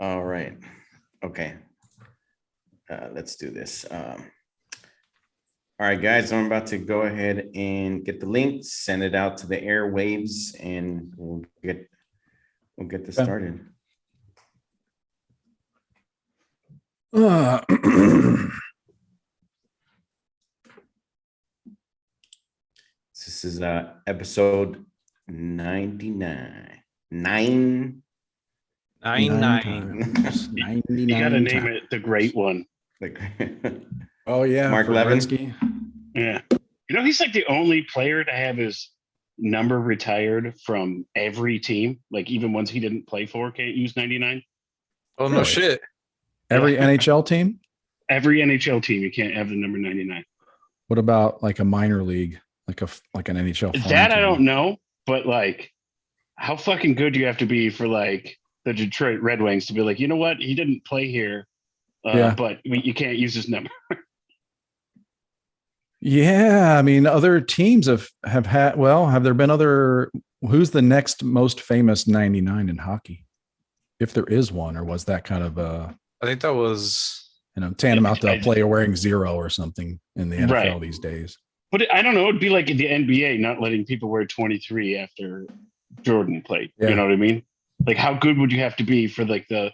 All right. Okay. Let's do this. All right, guys, I'm about to go ahead and get the link, send it out to the airwaves, and we'll get this started. This is episode 99. 99 times. 99 You got to name times. it the Great One. Oh yeah, Mark Levin. Yeah, he's like the only player to have his number retired from every team. Like even ones he didn't play for can't use 99. Oh no, shit! Every NHL team. Every NHL team, you can't have the number 99. What about like a minor league, like an NHL? That I don't know, but like, how fucking good do you have to be for like the Detroit Red Wings to be like, you know what, he didn't play here, but you can't use his number. Yeah, I mean, other teams have had. Well, have there been other? Who's the next most famous 99 in hockey, if there is one, or was that kind of I think that was tantamount to a player wearing 0 or something in the NFL these days. But I don't know. It'd be like in the NBA not letting people wear 23 after Jordan played. Yeah. You know what I mean? Like, how good would you have to be for like the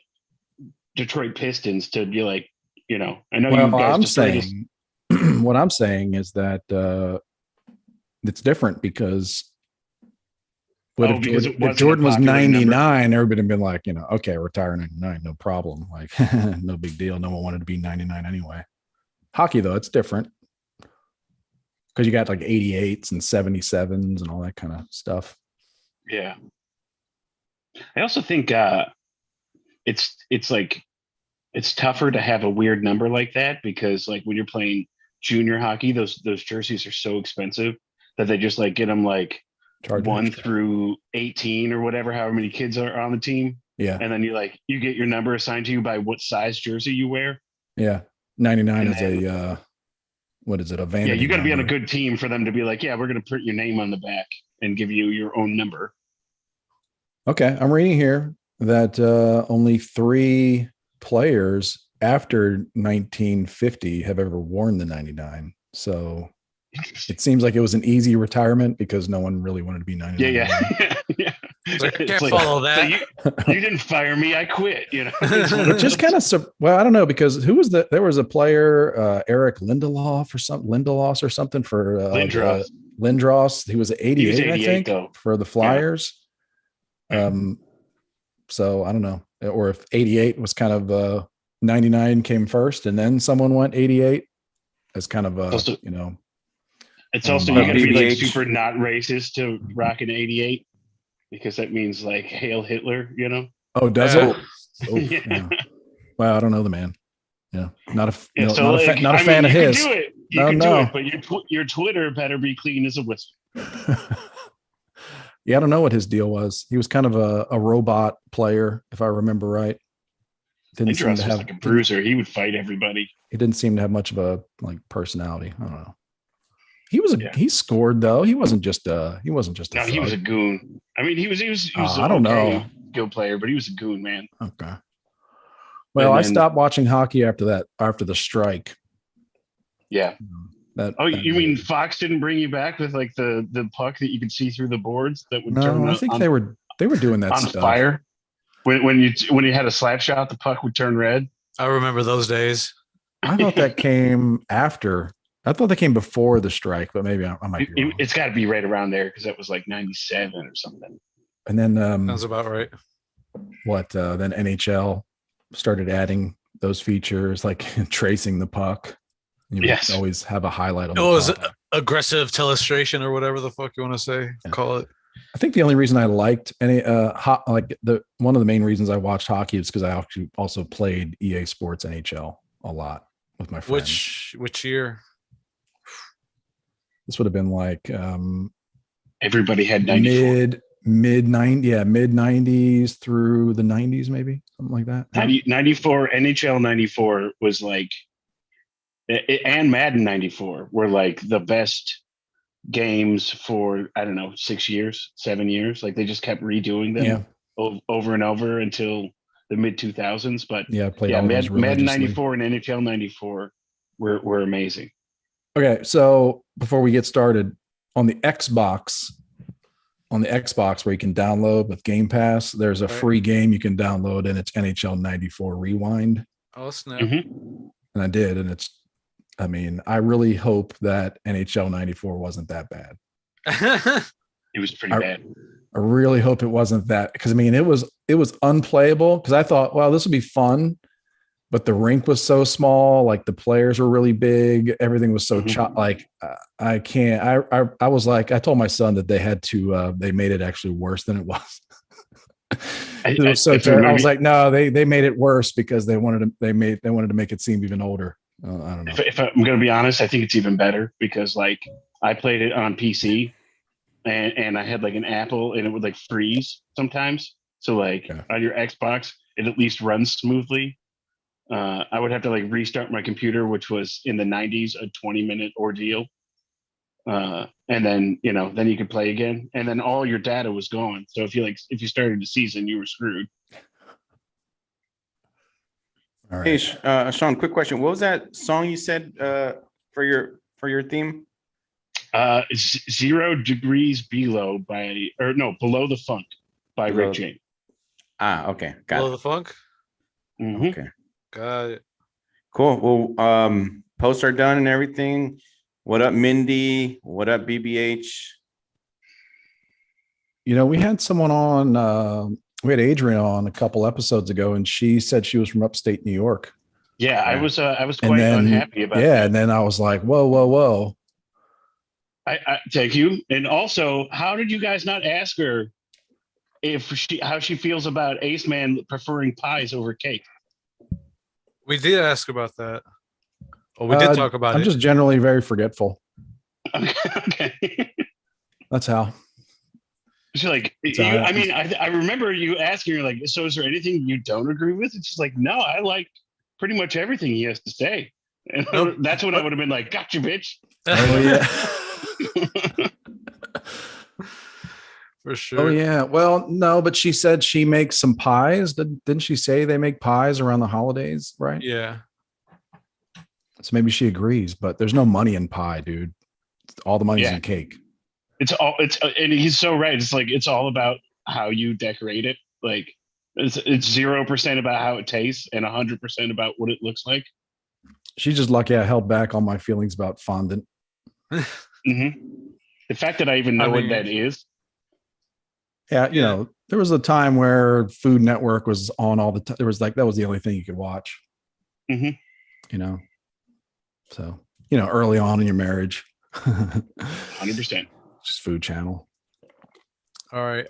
Detroit Pistons to be like, I know you guys. What I'm saying is that it's different because if Jordan was 99, everybody would have been like, okay, retire 99, no problem. Like, no big deal. No one wanted to be 99 anyway. Hockey, though, it's different because you got like 88s and 77s and all that kind of stuff. Yeah. I also think it's like it's tougher to have a weird number like that because like when you're playing junior hockey, those jerseys are so expensive that they just like get them like 1 through 18 or whatever, however many kids are on the team. Yeah. And then you get your number assigned to you by what size jersey you wear. Yeah. 99 is a what is it? A vanity. Yeah, you got to be on a good team for them to be like, yeah, we're going to print your name on the back and give you your own number. Okay. I'm reading here that only 3 players after 1950 have ever worn the 99. So it seems like it was an easy retirement because no one really wanted to be 99. Yeah. I can't follow that. So you didn't fire me. I quit, Which is kind of, well, I don't know, because there was a player, Eric Lindelof or something for Lindros. He was 88, I think, though, for the Flyers. Yeah. So I don't know. Or if 88 was kind of 99 came first and then someone went 88 as kind of it's also you gotta be like super not racist to rock an 88 because that means like hail Hitler, Oh, does it? Oh, yeah. Well, I don't know the man. Yeah, not a fan of his. You can do it, but your Twitter better be clean as a whistle. Yeah, I don't know what his deal was. He was kind of a robot player, if I remember right. Didn't seem to have like a bruiser. He would fight everybody. He didn't seem to have much of a personality. I don't know. He scored though. He wasn't just a he was a goon. I mean, he was I don't know. Good player, but he was a goon, man. Okay. Well, I stopped watching hockey after the strike. Yeah. You mean Fox didn't bring you back with like the puck that you could see through the boards that would turn? I think they were doing that on stuff. Fire. When you had a slap shot, the puck would turn red. I remember those days. I thought that came after. I thought they came before the strike, but maybe I might be wrong. It's got to be right around there because that was like 97 or something. And then sounds about right. Then NHL started adding those features like tracing the puck. You would always have a highlight on. It was aggressive telestration or whatever the fuck you want to say. Yeah. Call it. I think the only reason I liked one of the main reasons I watched hockey is because I actually also played EA Sports NHL a lot with my friends. Which year? This would have been like everybody had 94. mid 90s through the 90s, maybe something like that. 94 NHL 94 was like, and Madden 94 were like the best games for, I don't know, 7 years. Like they just kept redoing them over and over until the mid 2000s. But yeah, I played all those Madden religiously. 94 and NHL 94 were amazing. Okay, so before we get started, on the Xbox where you can download with Game Pass, there's a free game you can download, and it's NHL 94 Rewind. Oh, snap. Mm-hmm. And I did, and I really hope that NHL 94 wasn't that bad. It was pretty bad. I really hope it wasn't that, because it was unplayable, because I thought, well, this would be fun, but the rink was so small, like the players were really big, everything was so I can't. I was like, I told my son that they had to they made it actually worse than it was. It was so terrible. I was like, no, they made it worse because they wanted to make it seem even older. I don't know. If I'm going to be honest, I think it's even better because like I played it on PC and I had like an Apple and it would like freeze sometimes. So like on your Xbox, it at least runs smoothly. I would have to like restart my computer, which was in the 90s, a 20-minute ordeal. And then, then you could play again. And then all your data was gone. So if you started the season, you were screwed. All right. Hey, Sean, quick question. What was that song you said for your theme? 0 Degrees Below Below the Funk by Rick James. Okay. Got Below it. the Funk? Mm-hmm. Okay. Got it. Cool. Well, posts are done and everything. What up, Mindy? What up, BBH? We had someone on, we had Adrian on a couple episodes ago, and she said she was from upstate New York. Yeah, I was quite unhappy about that. Yeah, and then I was like, whoa. I thank you. And also, how did you guys not ask her how she feels about Ace Man preferring pies over cake? We did ask about that. Oh, we did talk about it. I'm just generally very forgetful. Okay. That's how. She's like, I remember you asking her, like, so is there anything you don't agree with? It's just like, no, I like pretty much everything he has to say. And that's when I would have been like, gotcha, bitch. Oh, yeah. For sure. Oh, yeah. Well, no, but she said she makes some pies. Didn't she say they make pies around the holidays, right? Yeah. So maybe she agrees, but there's no money in pie, dude. All the money's in cake. And he's so right. It's like, it's all about how you decorate it. Like it's 0% about how it tastes and 100% about what it looks like. She's just lucky I held back all my feelings about fondant. Mm-hmm. The fact that I even know what that is. Yeah, there was a time where Food Network was on all the time. There was like, that was the only thing you could watch. Mm-hmm. So, early on in your marriage. 100%. Just Food Channel. All right.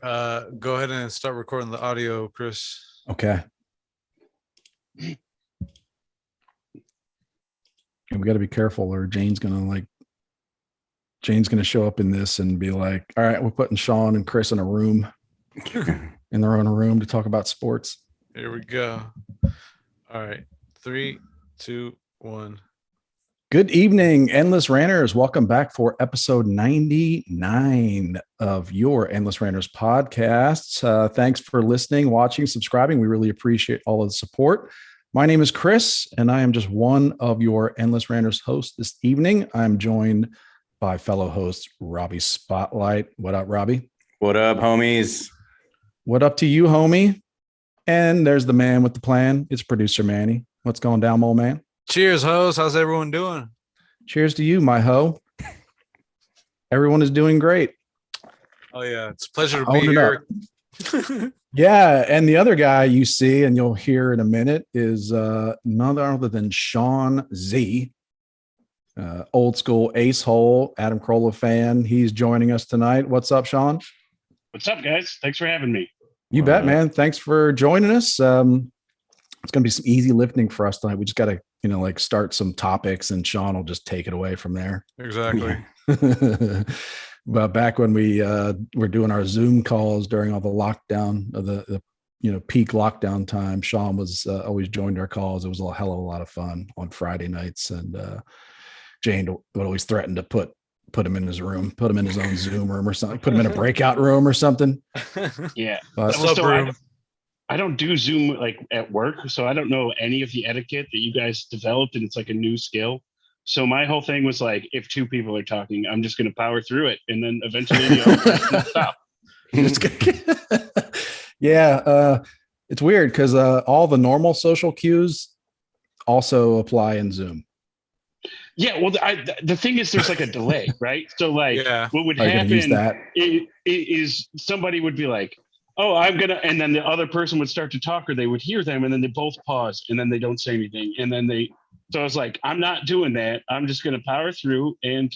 Go ahead and start recording the audio, Chris. Okay. And we got to be careful, or Jane's gonna show up in this and be like, all right, we're putting Sean and Chris in a room, in their own room to talk about sports. Here we go. All right. 3, 2, 1. Good evening, Endless Ranters. Welcome back for episode 99 of your Endless Ranters podcasts. Thanks for listening, watching, subscribing. We really appreciate all of the support. My name is Chris, and I am just one of your Endless Ranters hosts this evening. I'm joined by fellow host Robbie Spotlight. What up, Robbie? What up, homies? What up to you, homie? And there's the man with the plan. It's producer Manny. What's going down, old man? Cheers, hoes. How's everyone doing? Cheers to you, my ho. Everyone is doing great. Oh, yeah. It's a pleasure to be here. Yeah. And the other guy you see, and you'll hear in a minute, is none other than Sean Z. Old school ace hole, Adam Corolla fan. He's joining us tonight. What's up, Sean? What's up, guys? Thanks for having me. You bet, man. Thanks for joining us. It's going to be some easy lifting for us tonight. We just got to, start some topics, and Sean will just take it away from there. Exactly. But back when we were doing our Zoom calls during all the lockdown, the peak lockdown time, Sean was always joined our calls. It was a hell of a lot of fun on Friday nights, and Jane would always threaten to put him in his room, put him in his own Zoom room or something, put him in a breakout room or something. Yeah. But I I don't do Zoom like at work, so I don't know any of the etiquette that you guys developed, and it's like a new skill. So my whole thing was like, if two people are talking, I'm just going to power through it, and then eventually the other person will stop. Yeah, it's weird because all the normal social cues also apply in Zoom. Yeah, well, the thing is, there's like a delay, right? So like, what would happen is somebody would be like, "Oh, I'm gonna," and then the other person would start to talk, or they would hear them, and then they both pause, and then they don't say anything, and then they. So I was like, I'm not doing that. I'm just gonna power through and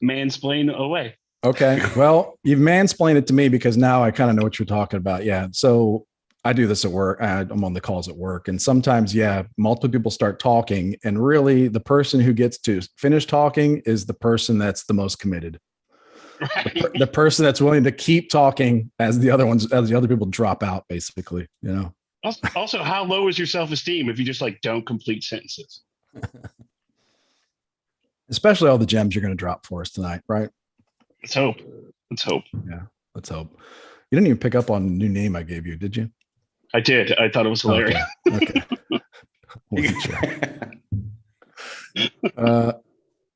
mansplain away. Okay, well, you've mansplained it to me because now I kind of know what you're talking about. Yeah, so I do this at work. I'm on the calls at work, and sometimes, multiple people start talking, and really, the person who gets to finish talking is the person that's the most committed. Right. The person that's willing to keep talking as the other people drop out, basically. Also, how low is your self-esteem if you just like don't complete sentences? Especially all the gems you're going to drop for us tonight, right? Let's hope. Yeah, let's hope. You didn't even pick up on the new name I gave you, did you? I did. I thought it was hilarious. Okay. Wasn't sure.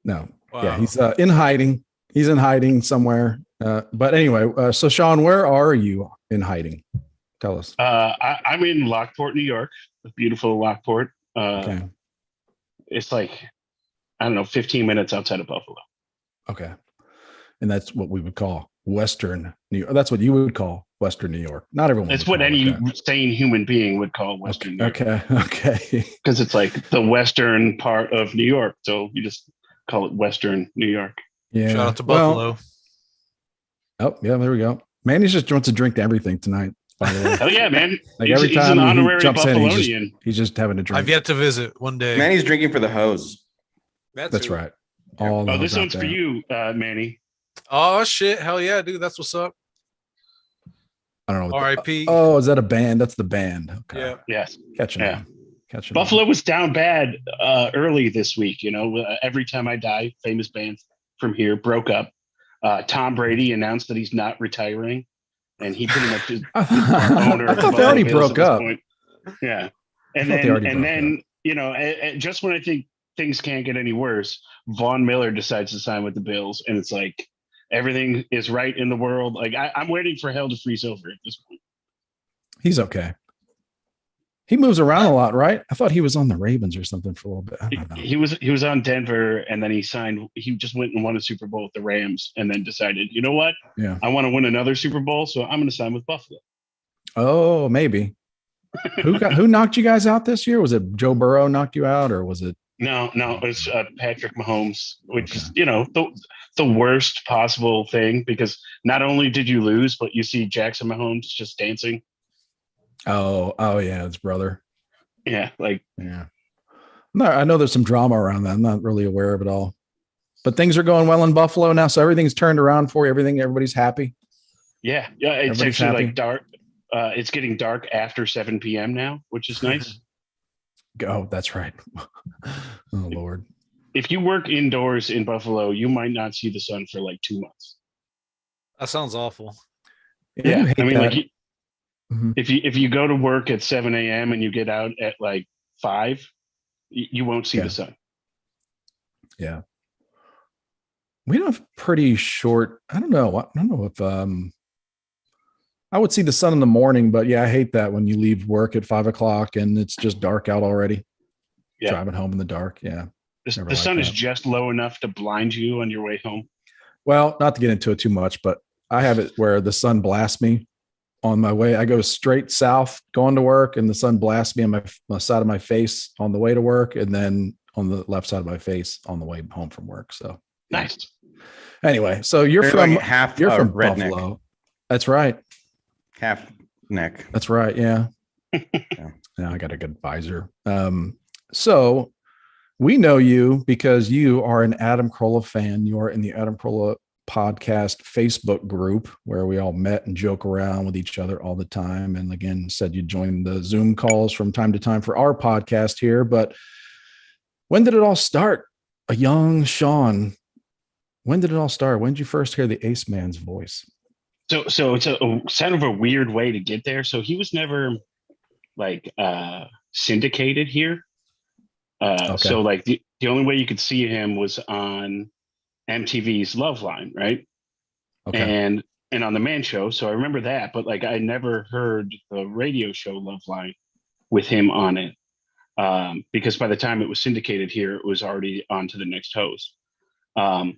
No. Wow. Yeah, he's in hiding. He's in hiding somewhere. But anyway, so Sean, where are you in hiding? Tell us. I'm in Lockport, New York. The beautiful Lockport. Okay. It's like, I don't know, 15 minutes outside of Buffalo. Okay. And that's what we would call Western New York. That's what you would call Western New York. Not everyone. It's what any sane human being would call Western New York. Okay. Because it's like the Western part of New York. So you just call it Western New York. Yeah. Shout out to Buffalo. Oh, yeah, there we go. Man, he just wants to drink everything tonight, by the way. Hell yeah, man. Like every time he jumps in, he's just having a drink. I've yet to visit one day. Manny's drinking for the hose. That's right. This one's for you, Manny. Oh, shit. Hell yeah, dude. That's what's up. I don't know. R.I.P. Oh, is that a band? That's the band. Okay. Yeah. Yes. Catching on. Buffalo was down bad early this week. Every Time I Die, famous band from here, broke up. Tom Brady announced that he's not retiring, and he pretty much is owner. I thought they already broke up. Yeah, and then just when I think things can't get any worse, Von Miller decides to sign with the Bills, and it's like everything is right in the world. Like I'm waiting for hell to freeze over at this point. He's okay. He moves around a lot, right? I thought he was on the Ravens or something for a little bit. I don't know. He was on Denver, and then he signed. He just went and won a Super Bowl with the Rams, and then decided, you know what? Yeah, I want to win another Super Bowl, so I'm going to sign with Buffalo. Oh, maybe. Who knocked you guys out this year? Was it Joe Burrow knocked you out, or was it? No, it was Patrick Mahomes, which is the worst possible thing, because not only did you lose, but you see Jackson Mahomes just dancing. Oh yeah, his brother. Yeah, No, I know there's some drama around that. I'm not really aware of it all, but things are going well in Buffalo now, so everything's turned around for you. Everybody's happy. Yeah, it's actually happy. Like dark. It's getting dark after 7 p.m. now, which is nice. Oh, that's right. Oh Lord. If you work indoors in Buffalo, you might not see the sun for like 2 months. That sounds awful. Yeah, I mean, if you go to work at 7 a.m. and you get out at like 5, you won't see the sun. Yeah. We have pretty short. I don't know if I would see the sun in the morning, but yeah, I hate that when you leave work at 5 o'clock and it's just dark out already. Yeah. Driving home in the dark. Yeah. The sun is just low enough to blind you on your way home. Well, not to get into it too much, but I have it where the sun blasts me on my way. I go straight south going to work, and the sun blasts me on my side of my face on the way to work, and then on the left side of my face on the way home from work. So nice. Anyway, so you're from redneck. Buffalo. That's right. Half neck. That's right. Yeah. Now I got a good visor. So we know you because you are an Adam Corolla fan. You are in the Adam Corolla podcast Facebook group where we all met and joke around with each other all the time. And again, said you joined the Zoom calls from time to time for our podcast here. But when did it all start? A young Sean. When did it all start? When did you first hear the Ace Man's voice? So it's a kind of a weird way to get there. So he was never like syndicated here. Okay. So like the only way you could see him was on MTV's Loveline, right? Okay. And on the Man Show. So I remember that, but like I never heard the radio show Loveline with him on it. Because by the time it was syndicated here, it was already on to the next host. And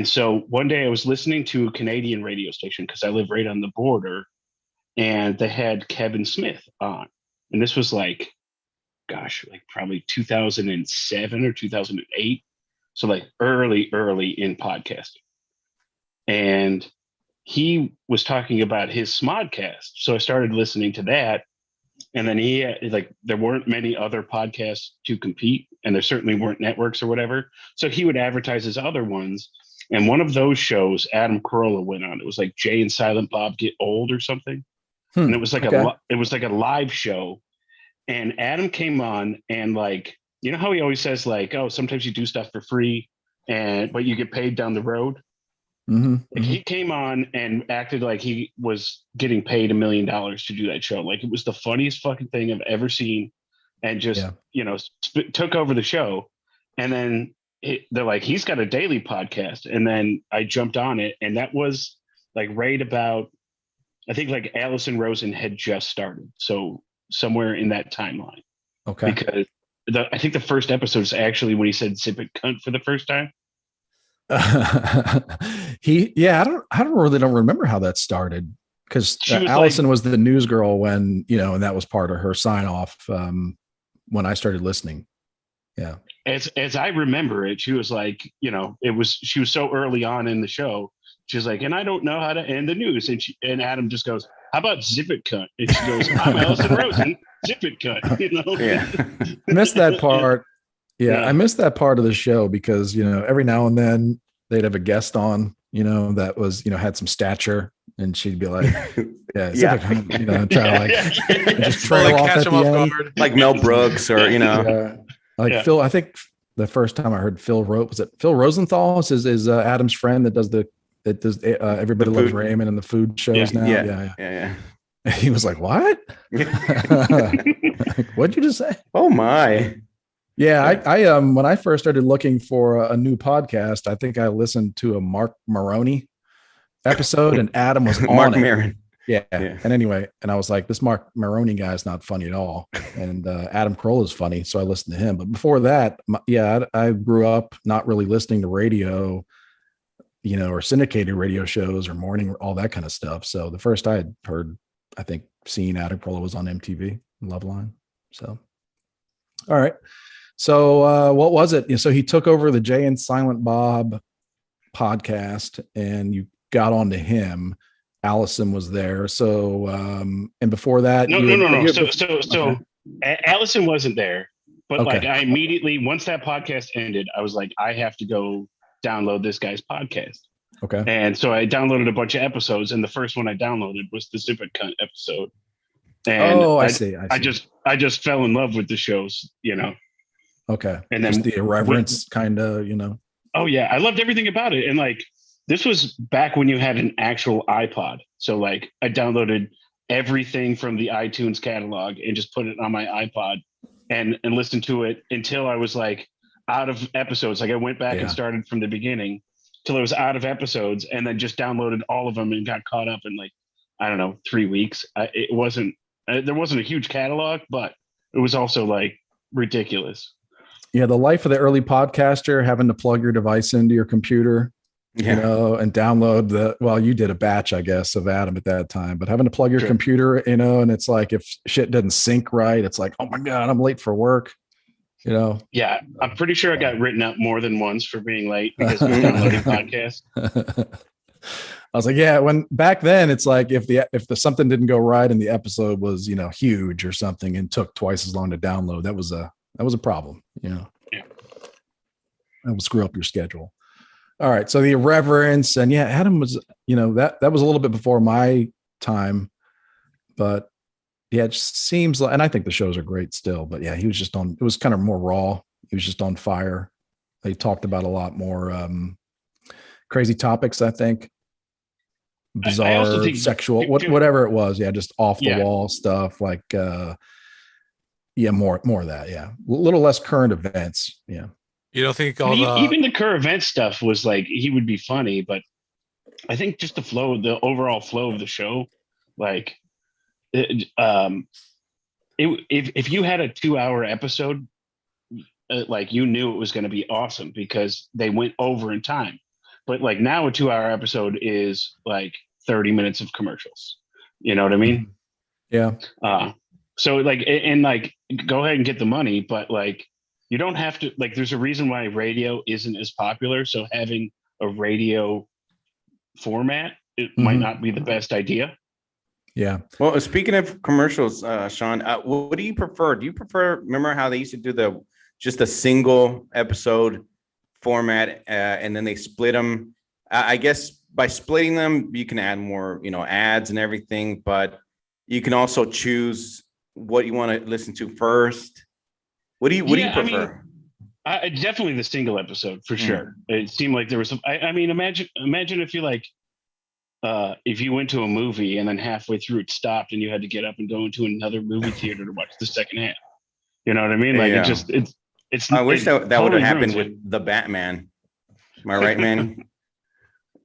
so one day I was listening to a Canadian radio station because I live right on the border, and they had Kevin Smith on. And this was like, gosh, like probably 2007 or 2008. So like early in podcasting. And he was talking about his Smodcast. So I started listening to that. And then he like, there weren't many other podcasts to compete, and there certainly weren't networks or whatever. So he would advertise his other ones. And one of those shows, Adam Corolla went on. It was like Jay and Silent Bob Get Old or something. And it was like a live show. And Adam came on, and like, you know how he always says like, oh, sometimes you do stuff for free but you get paid down the road. Like he came on and acted like he was getting paid $1 million to do that show. Like it was the funniest fucking thing I've ever seen, and just took over the show. And then they're like, he's got a daily podcast. And then I jumped on it, and that was like right about, I think like Allison Rosen had just started, so somewhere in that timeline. Okay. Because I think the first episode is actually when he said "zip it, cunt" for the first time. I don't remember how that started, because Allison was the news girl when, and that was part of her sign off when I started listening. Yeah. As I remember it, she was like, she was so early on in the show. She's like, and I don't know how to end the news. And Adam just goes, how about "zip it, cunt"? And she goes, I'm Allison Rosen, zip it, cunt. Yeah. Missed that part. Yeah, I missed that part of the show because, every now and then they'd have a guest on, that was, had some stature, and she'd be like, try to just trail off at the end. Like Mel Brooks or, Phil, I think the first time I heard Phil Rosenthal is Adam's friend that does Everybody Loves Raymond and the food shows now. Yeah. He was like, what? What'd you just say? Oh my. Yeah, I when I first started looking for a new podcast, I think I listened to a Mark Maroney episode, and Adam was on Mark it. Maron. Yeah. And anyway, and I was like, this Mark Maroney guy is not funny at all. And Adam Corolla is funny, so I listened to him. But before that, I grew up not really listening to radio, or syndicated radio shows or morning, all that kind of stuff. So the first I had heard, I think, seeing Adam Corolla was on MTV and Loveline. So, all right. So what was it? So he took over the Jay and Silent Bob podcast, and you got onto him. Allison was there. So, and before that, no. So Allison wasn't there, but like I immediately, once that podcast ended, I was like, I have to go download this guy's podcast. Okay. And so I downloaded a bunch of episodes, and the first one I downloaded was the Zip It Cunt episode. And I see. I just fell in love with the shows, Okay. And then just the irreverence kind of, Oh yeah. I loved everything about it. And like, this was back when you had an actual iPod. So like I downloaded everything from the iTunes catalog and just put it on my iPod and listened to it until I was like out of episodes. Like I went back and started from the beginning till I was out of episodes, and then just downloaded all of them and got caught up in like, I don't know, 3 weeks. There wasn't a huge catalog, but it was also like ridiculous. Yeah. The life of the early podcaster, having to plug your device into your computer, and download you did a batch, I guess, of Adam at that time, but having to plug your computer, and it's like, if shit doesn't sync right, it's like, oh my God, I'm late for work. Yeah, I'm pretty sure I got written up more than once for being late because of downloading podcasts. I was like, when back then it's like if the something didn't go right and the episode was, huge or something and took twice as long to download, that was a problem, Yeah. That would screw up your schedule. All right. So the irreverence, and Adam was, that was a little bit before my time, but it just seems like, and I think the shows are great still, but he was just it was kind of more raw. He was just on fire. They talked about a lot more crazy topics, I think. Bizarre, sexual, whatever it was. Yeah. Just off the wall stuff. Like, Yeah, more of that. Yeah, a little less current events. Yeah. You don't think Even the current event stuff was like he would be funny, but I think just the overall flow of the show, like, if you had a 2-hour episode, like you knew it was going to be awesome because they went over in time. But like now a 2-hour episode is like 30 minutes of commercials. You know what I mean? Yeah. So like, and like, go ahead and get the money, but like, you don't have to, like, there's a reason why radio isn't as popular. So having a radio format, it might not be the best idea. Yeah. Well, speaking of commercials, Sean, what do you prefer? Do you prefer, remember how they used to do just a single episode format, and then they split them? I guess by splitting them, you can add more, ads and everything, but you can also choose what you want to listen to first. What do you prefer? I mean, definitely the single episode for sure. It seemed like there was some, I mean, imagine if you like, if you went to a movie and then halfway through it stopped and you had to get up and go into another movie theater to watch the second half. You know what I mean? Like it's. I wish that totally would have happened with the Batman. Am I right, man?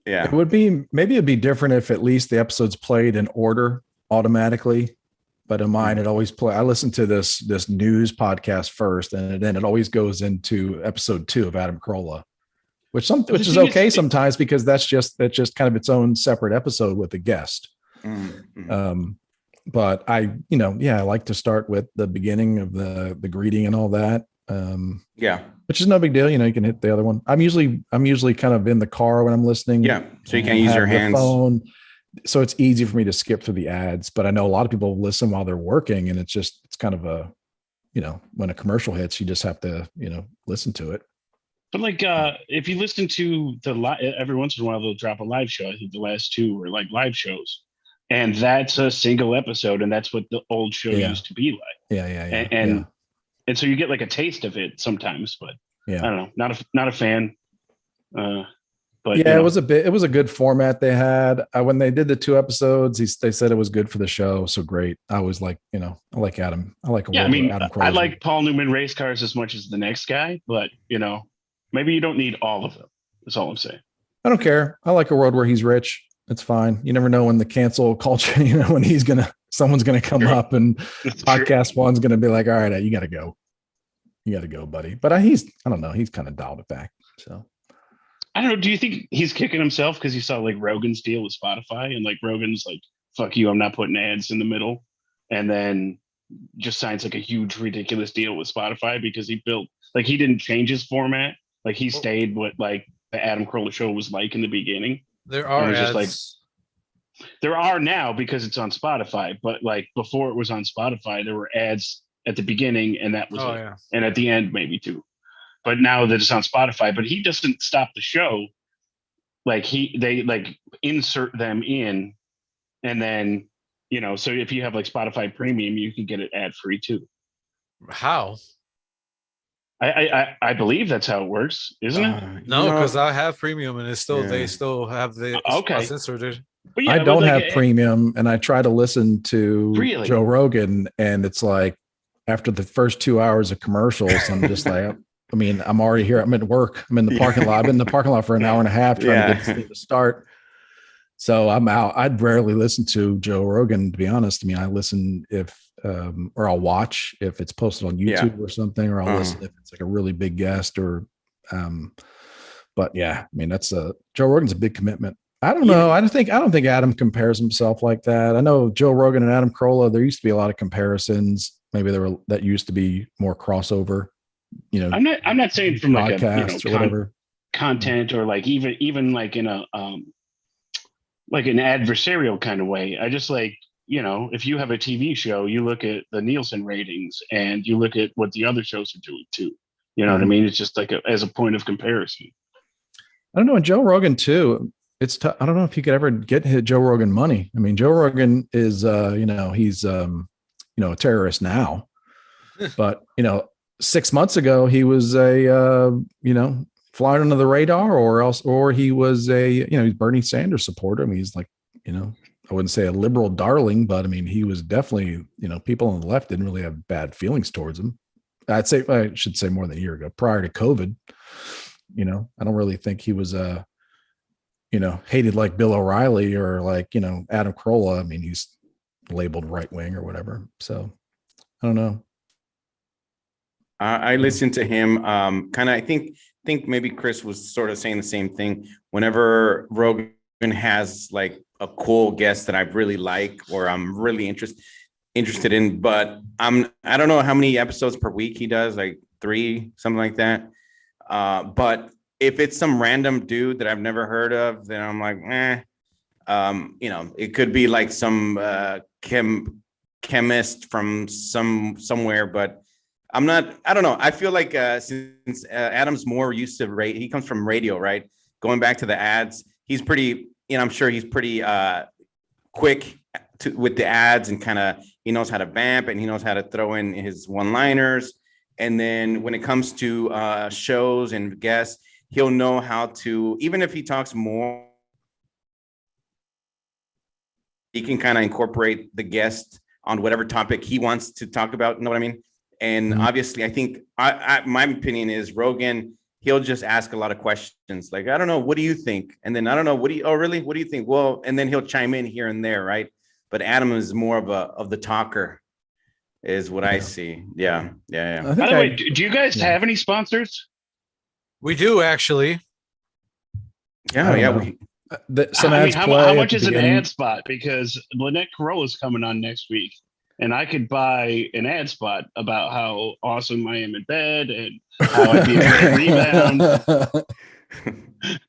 Yeah. Maybe it'd be different if at least the episodes played in order automatically. But in mine, it always I listen to this news podcast first, and then it always goes into episode 2 of Adam Corolla, which is okay sometimes because that's just kind of its own separate episode with a guest. Mm-hmm. But I like to start with the beginning of the greeting and all that. Which is no big deal. You can hit the other one. I'm usually kind of in the car when I'm listening. Yeah. So you can use your hands. Phone. So it's easy for me to skip through the ads, but I know a lot of people listen while they're working, and it's kind of a, when a commercial hits, you just have to, listen to it. But like, if you listen to every once in a while, they'll drop a live show. I think the last 2 were like live shows, and that's a single episode. And that's what the old show used to be like. Yeah. And so you get like a taste of it sometimes, but I don't know, not a fan. But it was a good format they had. When they did the 2 episodes, they said it was good for the show. So great. I was like, I like Adam. I like Adam. I like Paul Newman race cars as much as the next guy, but maybe you don't need all of them. That's all I'm saying. I don't care. I like a world where he's rich. It's fine. You never know when the cancel culture, when someone's going to come up and podcast one's going to be like, all right, you got to go. You got to go, buddy. But I don't know. He's kind of dialed it back. So. I don't know. Do you think he's kicking himself because he saw like Rogan's deal with Spotify and like Rogan's like, fuck you, I'm not putting ads in the middle, and then just signs like a huge ridiculous deal with Spotify because he didn't change his format. Like he stayed what like the Adam Carolla show was like in the beginning. There are ads. Just like, there are now because it's on Spotify, but like before it was on Spotify, there were ads at the beginning and that was and at the end maybe too. But now that it's on Spotify, but he doesn't stop the show. Like they like insert them in, and then so if you have like Spotify Premium, you can get it ad free too. How? I believe that's how it works, isn't it? No, because I have Premium, and they still have the spots inserted. I don't have Premium, and I try to listen to Joe Rogan, and it's like after the first 2 hours of commercials, I'm just like. I mean, I'm already here. I'm at work. I'm in the parking lot. I've been in the parking lot for an hour and a half trying to get this thing to start. So I'm out. I'd rarely listen to Joe Rogan, to be honest. I mean, I listen or I'll watch if it's posted on YouTube or something, or I'll listen if it's like a really big guest but yeah, I mean, Joe Rogan's a big commitment. I don't know. I don't think Adam compares himself like that. I know Joe Rogan and Adam Carolla, there used to be a lot of comparisons. Maybe that used to be more crossover. I'm not saying from like podcast or whatever content or like even like in a like an adversarial kind of way. I just like if you have a TV show, you look at the Nielsen ratings and you look at what the other shows are doing too. You know what I mean? It's just like as a point of comparison. I don't know. And Joe Rogan too. It's I don't know if you could ever get Joe Rogan money. I mean, Joe Rogan is he's a terrorist now, but 6 months ago, he was flying under the radar or he was he's Bernie Sanders supporter. I mean, he's like, I wouldn't say a liberal darling, but I mean, he was definitely, people on the left didn't really have bad feelings towards him. I should say more than a year ago, prior to COVID. I don't really think he was hated like Bill O'Reilly or like, Adam Corolla. I mean, he's labeled right wing or whatever. So I don't know. I listened to him. Kind of, I think maybe Chris was sort of saying the same thing. Whenever Rogan has like a cool guest that I really like or I'm really interested in, but I don't know how many episodes per week he does, like 3, something like that. But if it's some random dude that I've never heard of, then I'm like, it could be like some chemist from somewhere, but I don't know. I feel like since Adam's more used to he comes from radio, right? Going back to the ads, he's pretty, I'm sure he's pretty quick with the ads and kind of, he knows how to vamp and he knows how to throw in his one-liners. And then when it comes to shows and guests, he'll know how to, even if he talks more, he can kind of incorporate the guest on whatever topic he wants to talk about. You know what I mean? And obviously, I think my opinion is Rogan, he'll just ask a lot of questions. Like, I don't know, what do you think? And then I don't know, oh, really? What do you think? Well, and then he'll chime in here and there, right? But Adam is more of the talker, is what I see. Yeah. By the way, do you guys have any sponsors? We do actually. Yeah. How much is an ad spot? Because Lynette Corolla is coming on next week, and I could buy an ad spot about how awesome I am in bed and how I'd be a great rebound.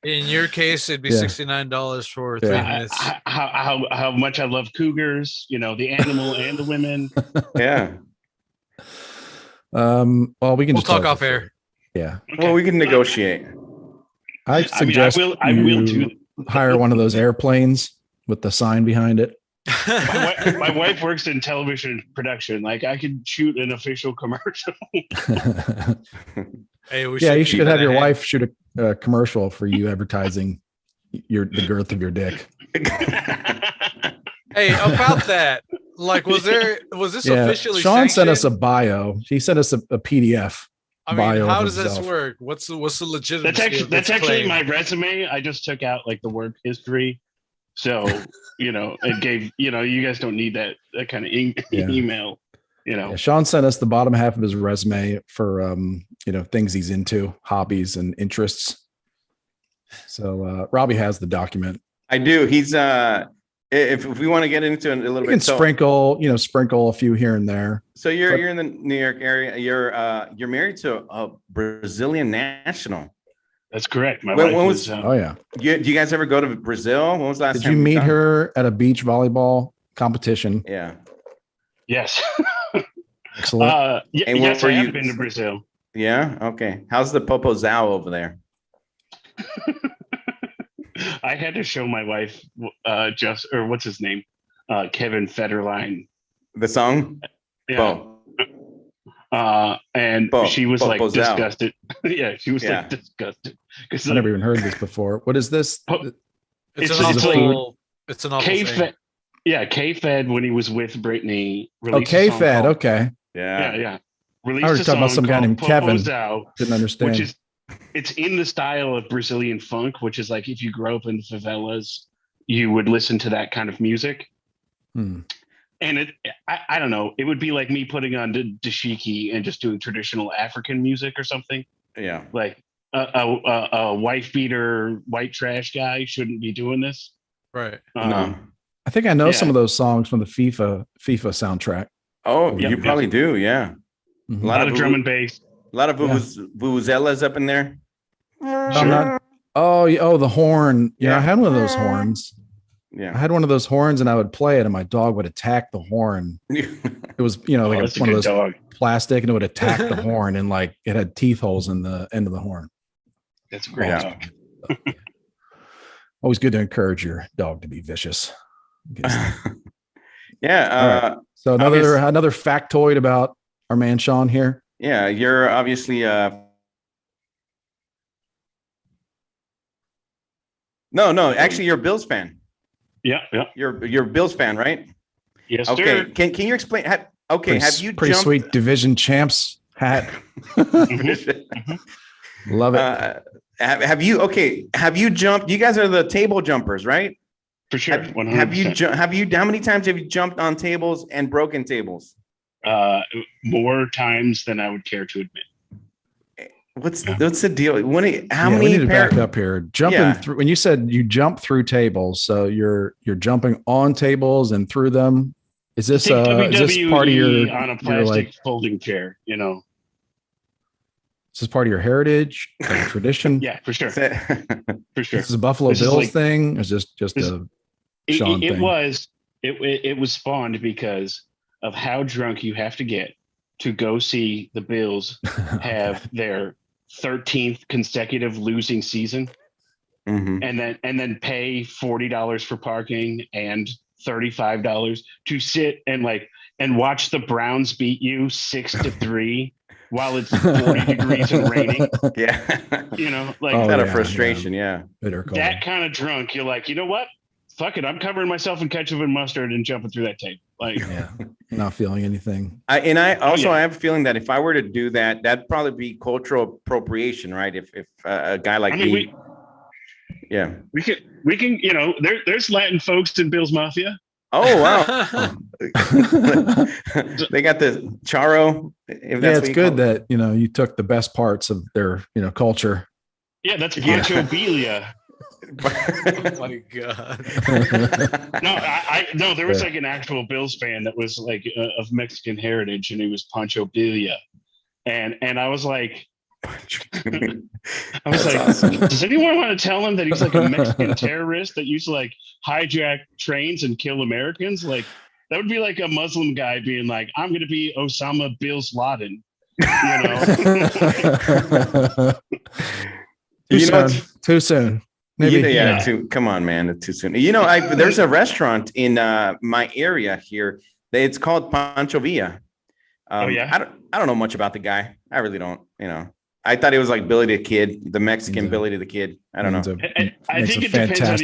In your case, it'd be $69 for 3 minutes. How much I love cougars, the animal and the women. Yeah. Well, we'll talk off air. Yeah. Okay. Well, we can negotiate. I suggest I will too. Hire one of those airplanes with the sign behind it. My wife works in television production. Like, I could shoot an official commercial. Hey, you should have your wife shoot a commercial for you advertising the girth of your dick. Hey, about that, like, was this officially Sean sanctioned? sent us a bio. He sent us a PDF. I mean, how does this work? What's the legitimacy? That's actually my resume. I just took out like the work history. So, it gave, you guys don't need that kind of email, Sean sent us the bottom half of his resume for, things he's into, hobbies and interests. So Robbie has the document. I do. He's if we want to get into it a little bit, can sprinkle a few here and there. So you're in the New York area. You're married to a Brazilian national. That's correct. My wife was. Oh yeah. Do you guys ever go to Brazil? When was the last time? Did you meet her at a beach volleyball competition? Yeah. Yes. Excellent. Yes, I have been to Brazil. Yeah. Okay. How's the popozão over there? I had to show my wife what's his name? Kevin Federline. The song? Yeah. And she was like disgusted. Yeah, she was like disgusted. I've never even heard this before. What is this? It's an awful thing. K-Fed when he was with Britney. K-Fed, okay. Yeah. I heard talking about some guy named Kevin. Didn't understand. It's in the style of Brazilian funk, which is like if you grew up in the favelas, you would listen to that kind of music. And I don't know, it would be like me putting on dashiki and just doing traditional African music or something. Yeah. Like a wife beater, white trash guy shouldn't be doing this. Right. No. I think I know some of those songs from the FIFA soundtrack. Oh, you probably do. Yeah. Mm-hmm. A lot of drum and bass. A lot of vuvuzelas up in there. Sure. The horn. Yeah, I had one of those horns. Yeah, I had one of those horns, and I would play it, and my dog would attack the horn. It was, like one of those dog. Plastic, and it would attack the horn, and like it had teeth holes in the end of the horn. That's a great dog. Always good to encourage your dog to be vicious. Yeah. Right. So another factoid about our man Sean here. Yeah, you're obviously No, actually you're a Bills fan. Yeah. You're a Bills fan, right? Yes, Okay. sir. Can you explain? Have you pretty jumped? sweet division champs hat? Love it. Have you jumped? You guys are the table jumpers, right? For sure. Have you how many times have you jumped on tables and broken tables? More times than I would care to admit. What's the deal? How We many need to back up here. Jumping through, when you said you jump through tables, so you're jumping on tables and through them. Is this part of your on a plastic folding chair? You know, is this part of your heritage, like tradition? Yeah, for sure. For sure. This is a Buffalo Bills thing. Or is this just a Sean thing? It was spawned because of how drunk you have to get to go see the Bills have their 13th consecutive losing season, and then pay $40 for parking and $35 to sit and watch the Browns beat you 6-3 while it's 40 degrees and raining. Yeah, out of frustration. Yeah, that kind of drunk. You're like, you know what? Fuck it. I'm covering myself in ketchup and mustard and jumping through that tape. Not feeling anything. I have a feeling that if I were to do that, that'd probably be cultural appropriation, right? If a guy like me, we can, there's Latin folks in Bill's Mafia. Oh wow, they got the charro. It's good that you took the best parts of their culture. Yeah, that's Pancho Bilia. Oh my god! No, there was an actual Bills fan that was of Mexican heritage, and he was Pancho Bilia, and I was like, awesome. Does anyone want to tell him that he's like a Mexican terrorist that used to hijack trains and kill Americans? That would be like a Muslim guy being like, I'm going to be Osama bin Laden, Too soon. Maybe. Come on, man. It's too soon. There's a restaurant in my area here. It's called Pancho Villa. I don't know much about the guy. I really don't. I thought he was like Billy the Kid, the Mexican Billy the Kid. I don't know. I think it depends on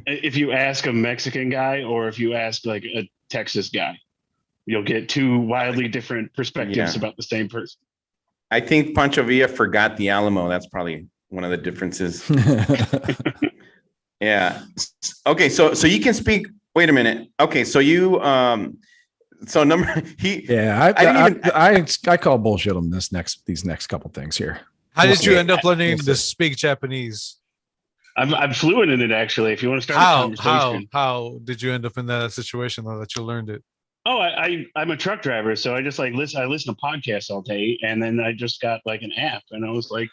if you ask a Mexican guy or if you ask a Texas guy. You'll get two wildly different perspectives about the same person. I think Pancho Villa forgot the Alamo. That's probably one of the differences. Yeah. Okay. So you can speak. Wait a minute. Okay. So you I call bullshit on these next couple things here. How did you end up learning to speak Japanese? I'm fluent in it, actually. If you want to start a conversation. How did you end up in that situation though, that you learned it? Oh, I'm a truck driver, so I just listen. I listen to podcasts all day, and then I just got an app, and I was like,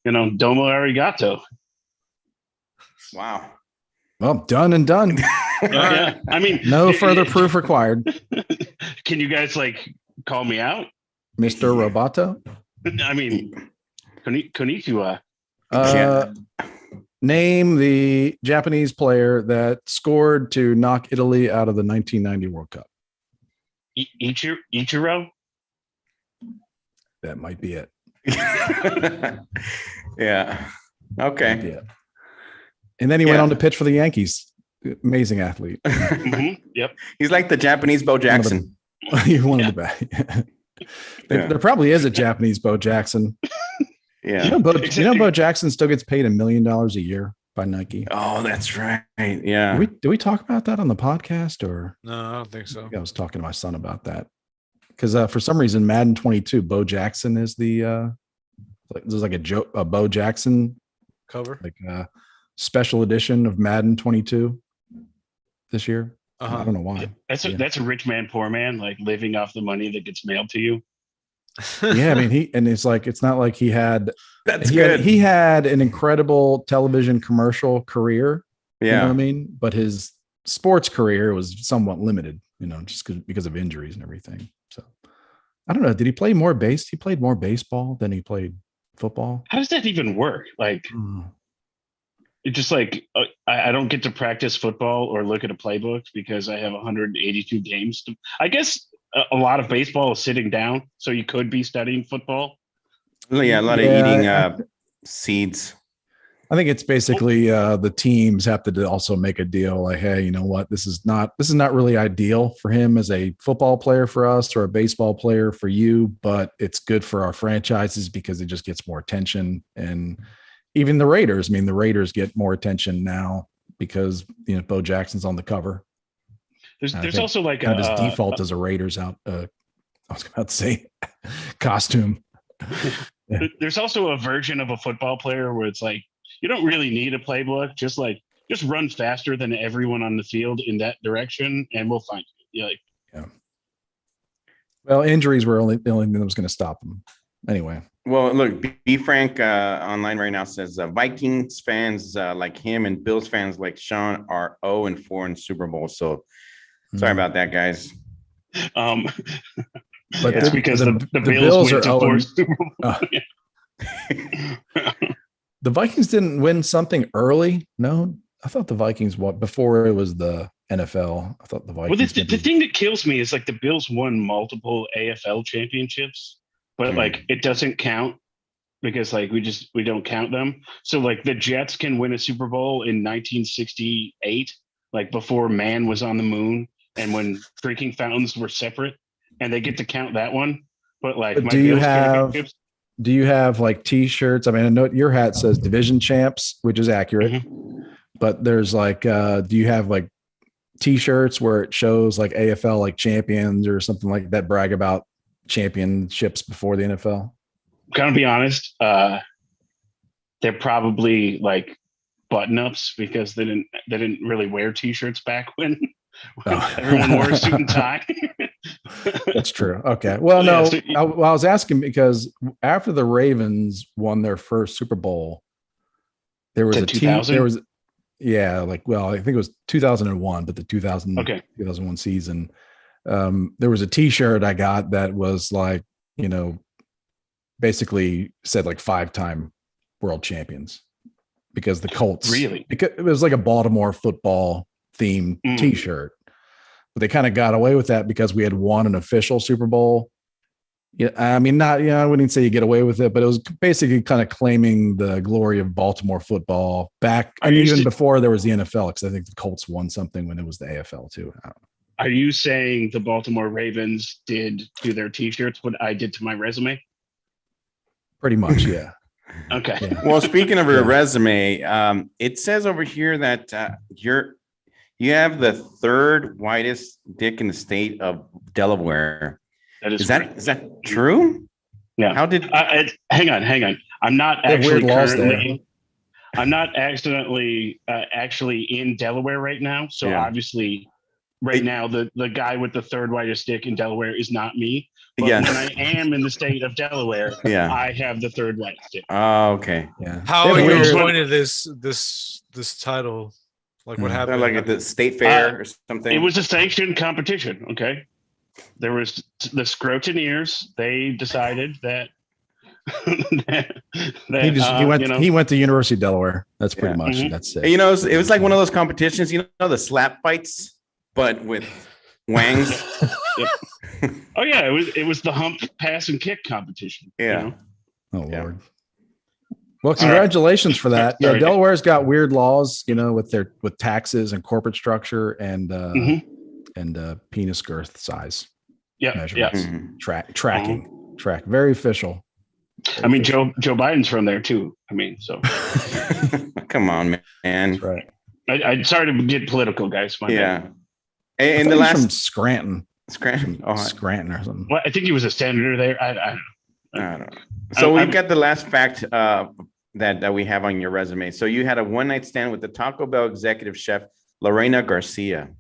domo arigato. Wow. Well, done and done. Yeah. I mean, no further proof required. Can you guys call me out, Mr. Roboto? I mean, konnichiwa. Name the Japanese player that scored to knock Italy out of the 1990 World Cup. Ichiro? That might be it. Yeah. Okay. And then he went on to pitch for the Yankees. Amazing athlete. Yep. He's like the Japanese Bo Jackson. You're one of the best. There probably is a Japanese Bo Jackson. Yeah. Bo Jackson still gets paid $1 million a year by Nike. Oh, that's right. Yeah. Did we talk about that on the podcast or? No, I don't think so. I was talking to my son about that because for some reason Madden 22, Bo Jackson is there's a Bo Jackson cover, special edition of Madden 22 this year. I don't know why. That's a rich man, poor man, living off the money that gets mailed to you. Yeah, I mean it's not like he had. He had an incredible television commercial career. Yeah, you know what I mean. But his sports career was somewhat limited, just because of injuries and everything. So I don't know. Did he play more base? He played more baseball than he played football. How does that even work? It's just I don't get to practice football or look at a playbook because I have 182 games. I guess a lot of baseball is sitting down, so you could be studying football. Yeah, a lot of eating seeds. I think it's basically the teams have to also make a deal like, hey, you know what? This is not really ideal for him as a football player for us or a baseball player for you, but it's good for our franchises because it just gets more attention. And even the Raiders, I mean, the Raiders get more attention now because, you know, Bo Jackson's on the cover. There's also like kind of his default as a Raiders out. I was about to say costume. Yeah. There's also a version of a football player where it's like, you don't really need a playbook. Just run faster than everyone on the field in that direction, and we'll find you. Yeah. Well, injuries were the only thing that was going to stop them. Anyway. Well, look, B. Frank online right now says Vikings fans like him and Bills fans like Sean are 0-4 in Super Bowl. So sorry about that, guys. But it's because the Bills went to 4 Super Bowl. The Vikings didn't win something early. No, I thought the Vikings before it was the NFL. I thought the Vikings. Well, the thing that kills me is like the Bills won multiple AFL championships, but like it doesn't count because like we don't count them. So like the Jets can win a Super Bowl in 1968, like before man was on the moon and when drinking fountains were separate, and they get to count that one. But like, do you have like T-shirts? I mean, I know your hat says division champs, which is accurate, but there's like, do you have like T-shirts where it shows like AFL like champions or something like that, brag about championships before the NFL? Gonna be honest, they're probably like button-ups because they didn't really wear T-shirts back when everyone wore a suit and tie. That's true. Okay. Well, no, I was asking because after the Ravens won their first Super Bowl, there was a team. There was, I think it was 2001, but the 2001 season. There was a T-shirt I got that was like, you know, basically said like 5-time world champions because the Colts because it was like a Baltimore football themed T-shirt. But they kind of got away with that because we had won an official Super Bowl. Yeah, I mean, I wouldn't say you get away with it, but it was basically kind of claiming the glory of Baltimore football back, and even before there was the NFL, because I think the Colts won something when it was the AFL too. Are you saying the Baltimore Ravens did do their T-shirts what I did to my resume? Pretty much, yeah. Okay. Yeah. Well, speaking of your resume, it says over here that you have the third widest dick in the state of Delaware. Is that true? Yeah. How did? Hang on. I'm not accidentally actually in Delaware right now. So obviously, right now the guy with the third widest dick in Delaware is not me. But when I am in the state of Delaware, I have the third widest dick. Oh, okay. Yeah. How are you appointed this title? Like what happened? Like at the state fair or something? It was a sanctioned competition. Okay. There was the Scrotineers. They decided that, he went to University of Delaware. That's pretty much that's it. You know, it was like one of those competitions. You know, the slap fights, but with wangs. Oh yeah, it was the hump, pass, and kick competition. Yeah. You know? Oh Lord. Well, congratulations for that. Yeah, Delaware's got weird laws, you know, with taxes and corporate structure and penis girth size. Measurements. Tracking. Very official. I mean, Joe Biden's from there too. I mean, so come on, man. That's right. I'm sorry to get political, guys. And the last from Scranton. Scranton or something. Well, I think he was a senator there. I don't know. So we've got the last fact that we have on your resume. So you had a one-night stand with the Taco Bell executive chef Lorena Garcia.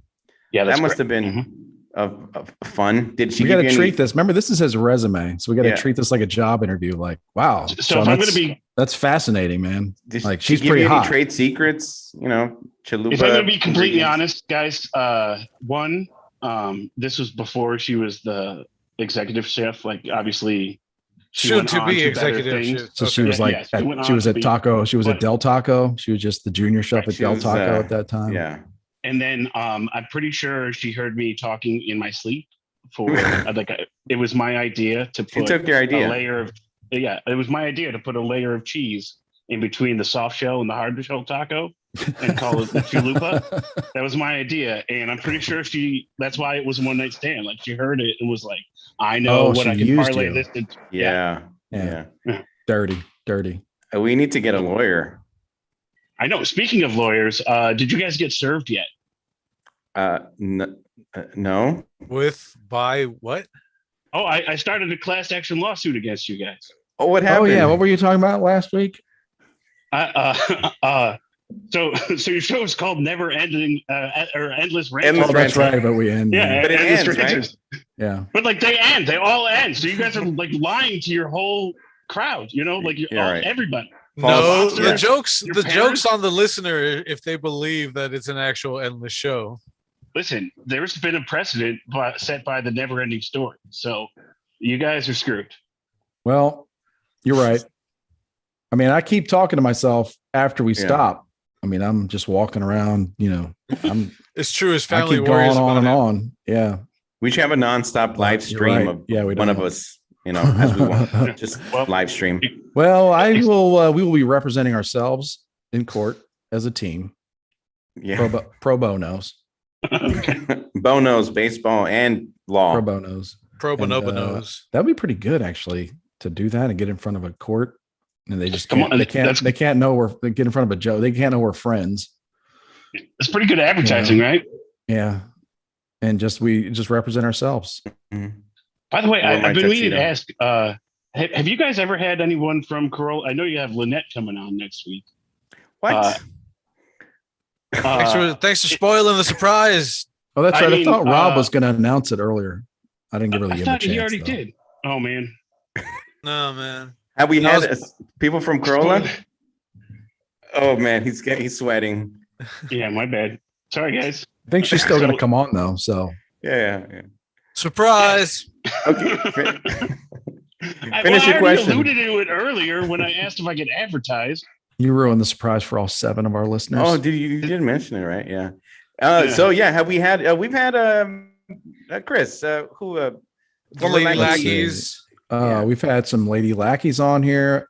Yeah, that must have been of fun. Did she? We got to treat this. Remember, this is his resume, so we got to treat this like a job interview. Like, wow. So if I'm going to be, that's fascinating, man. Like, she's pretty hot. Any trade secrets? You know, chalupa. If I'm going to be completely honest, guys, this was before she was the executive chef. Like, obviously. Soon to be executive chef. So she was like, she was at Del Taco. She was just the junior chef at Del Taco at that time. Yeah. And then I'm pretty sure she heard me talking in my sleep for it was my idea to put a layer of it was my idea to put a layer of cheese in between the soft shell and the hard shell taco and call it the chalupa. That was my idea. And I'm pretty sure that's why it was a one night stand. Like she heard it and was like, I know what I can parlay this into. Yeah. Dirty. We need to get a lawyer. I know. Speaking of lawyers, did you guys get served yet? No. By what? Oh, I started a class action lawsuit against you guys. Oh, what happened? Oh yeah, what were you talking about last week? So your show is called Never Ending or Endless Ranters. Endless that's right, but we end. Yeah, but it ends, Ranters. Right? Yeah. But like they all end. So you guys are like lying to your whole crowd, like everybody. No, the Monsters, jokes on the listener if they believe that it's an actual endless show. Listen, there's been a precedent set by the Never Ending Story. So you guys are screwed. Well, you're right. I mean, I keep talking to myself after we stop. I mean, I'm just walking around, it's true. His I family keep going on and on. Yeah. We should have a nonstop live stream of one of us, as we want. Just live stream. Well, we will be representing ourselves in court as a team. Yeah. Pro bonos. Bonos, baseball, and law. Pro bonos. Pro bonos. That'd be pretty good, actually, to do that and get in front of a court. And they just they can't know they get in front of a Joe. They can't know we're friends. It's pretty good advertising, right? Yeah. And we represent ourselves. Mm-hmm. By the way, I've been meaning to ask, have you guys ever had anyone from Corolla? I know you have Lynette coming on next week. What? Thanks for spoiling the surprise. Oh, that's right. I thought Rob was going to announce it earlier. I didn't really give him a chance. He already did. Oh, man. No, man. Have we had people from Corolla? Oh man, he's sweating. Yeah, my bad. Sorry, guys. I think she's still going to come on though. So yeah. Surprise. Okay. Finish your question. I alluded to it earlier when I asked if I could advertise. You ruined the surprise for all 7 of our listeners. Oh, you did mention it, right? Yeah. So yeah, have we had? We've had Chris, who Lady Lackeys. We've had some Lady Lackeys on here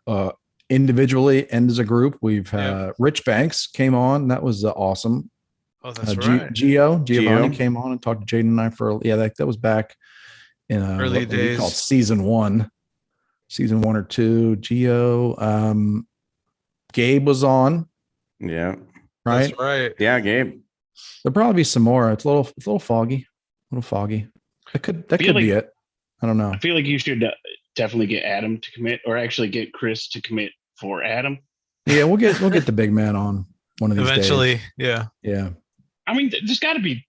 individually and as a group. We've Rich Banks came on. That was awesome. Oh, that's right. Giovanni came on and talked to Jaden and I that was back in early days. Called season 1 or 2. Gio, Gabe was on. Yeah. Right. That's right. Yeah, Gabe. There'll probably be some more. It's a little foggy. That could be it. I don't know. I feel like you should definitely get Adam to commit, or actually get Chris to commit for Adam. Yeah, we'll get the big man on one of these eventually. Days. Yeah. I mean, it's got to be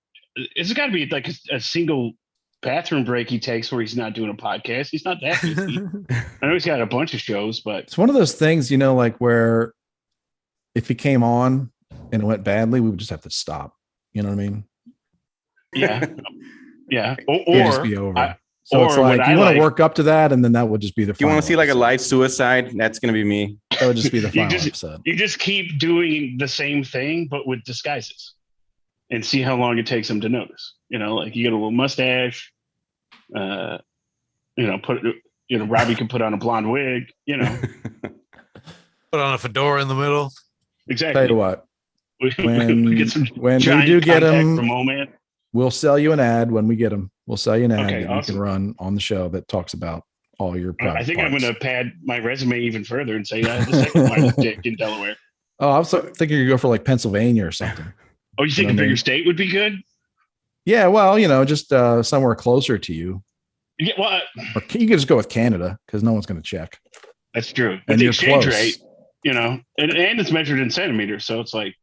like a single bathroom break he takes where he's not doing a podcast. He's not that busy. I know he's got a bunch of shows, but it's one of those things, like where if he came on and it went badly, we would just have to stop. You know what I mean? Yeah. Yeah. Or just be over. So it's like you want to work up to that, and then that would just be the final. You want to see like a live suicide? That's going to be me. That would just be the final episode. You just keep doing the same thing, but with disguises, and see how long it takes them to notice. Like you get a little mustache. Robbie can put on a blonde wig. Put on a fedora in the middle. Exactly. Tell you what, when we do get him, we'll sell you an ad when we get him. We'll sell you an ad that you can run on the show that talks about all your private I think parts. I'm going to pad my resume even further and say I have the second largest dick in Delaware. Oh, I was thinking you go for like Pennsylvania or something. Oh, you think a bigger state would be good? Yeah, well, just somewhere closer to you. Yeah, well, or you could just go with Canada because no one's going to check. That's true. But the exchange rate, and it's measured in centimeters, so it's like,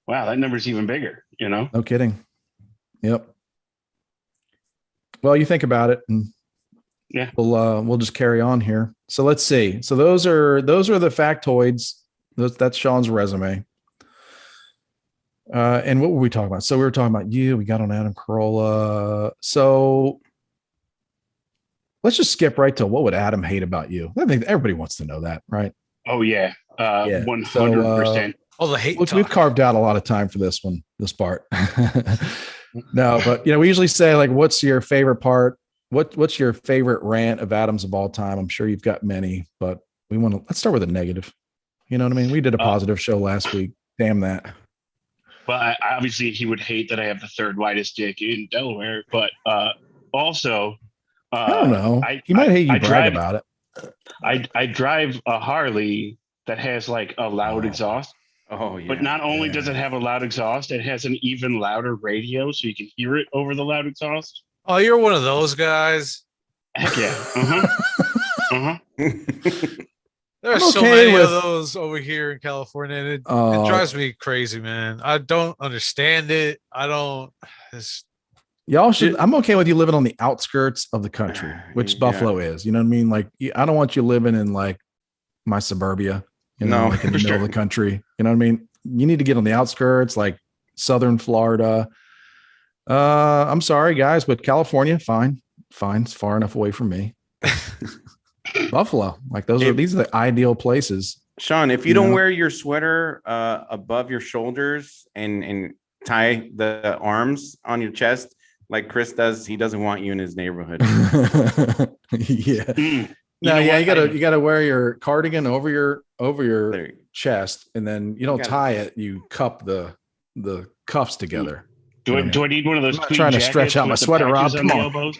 wow, that number's even bigger. No kidding. Yep. Well, you think about it, and we'll just carry on here. So let's see. So those are the factoids. That's Sean's resume. And what were we talking about? So we were talking about you. We got on Adam Corolla. So let's just skip right to what would Adam hate about you. I think everybody wants to know that, right? Oh yeah, 100%. All the hate. We've carved out a lot of time for this part. No, but we usually say like, what's your favorite part? What's your favorite rant of Adam's of all time? I'm sure you've got many, but let's start with a negative. You know what I mean? We did a positive show last week. Damn that. Well, obviously he would hate that I have the third widest dick in Delaware, but also, I don't know. He might hate you brag about it. I drive a Harley that has like a loud exhaust. Oh yeah. But not only does it have a loud exhaust, it has an even louder radio, so you can hear it over the loud exhaust. Oh, you're one of those guys. Heck yeah. There's so many of those over here in California, and it drives me crazy, man. I don't understand it. Y'all should. I'm okay with you living on the outskirts of the country, which Buffalo is. You know what I mean? Like, I don't want you living in like my suburbia. You know, like in the middle of the country. You know what I mean? You need to get on the outskirts, like southern Florida. I'm sorry, guys, but California, fine. It's far enough away from me. Buffalo, like these are the ideal places. Sean, if you don't wear your sweater above your shoulders and tie the arms on your chest like Chris does, he doesn't want you in his neighborhood. Yeah. No, yeah, you gotta wear your cardigan over your chest, and then you don't tie it. You cup the cuffs together. Do I need one of those? I'm not trying to stretch out my sweater, Rob. Come on.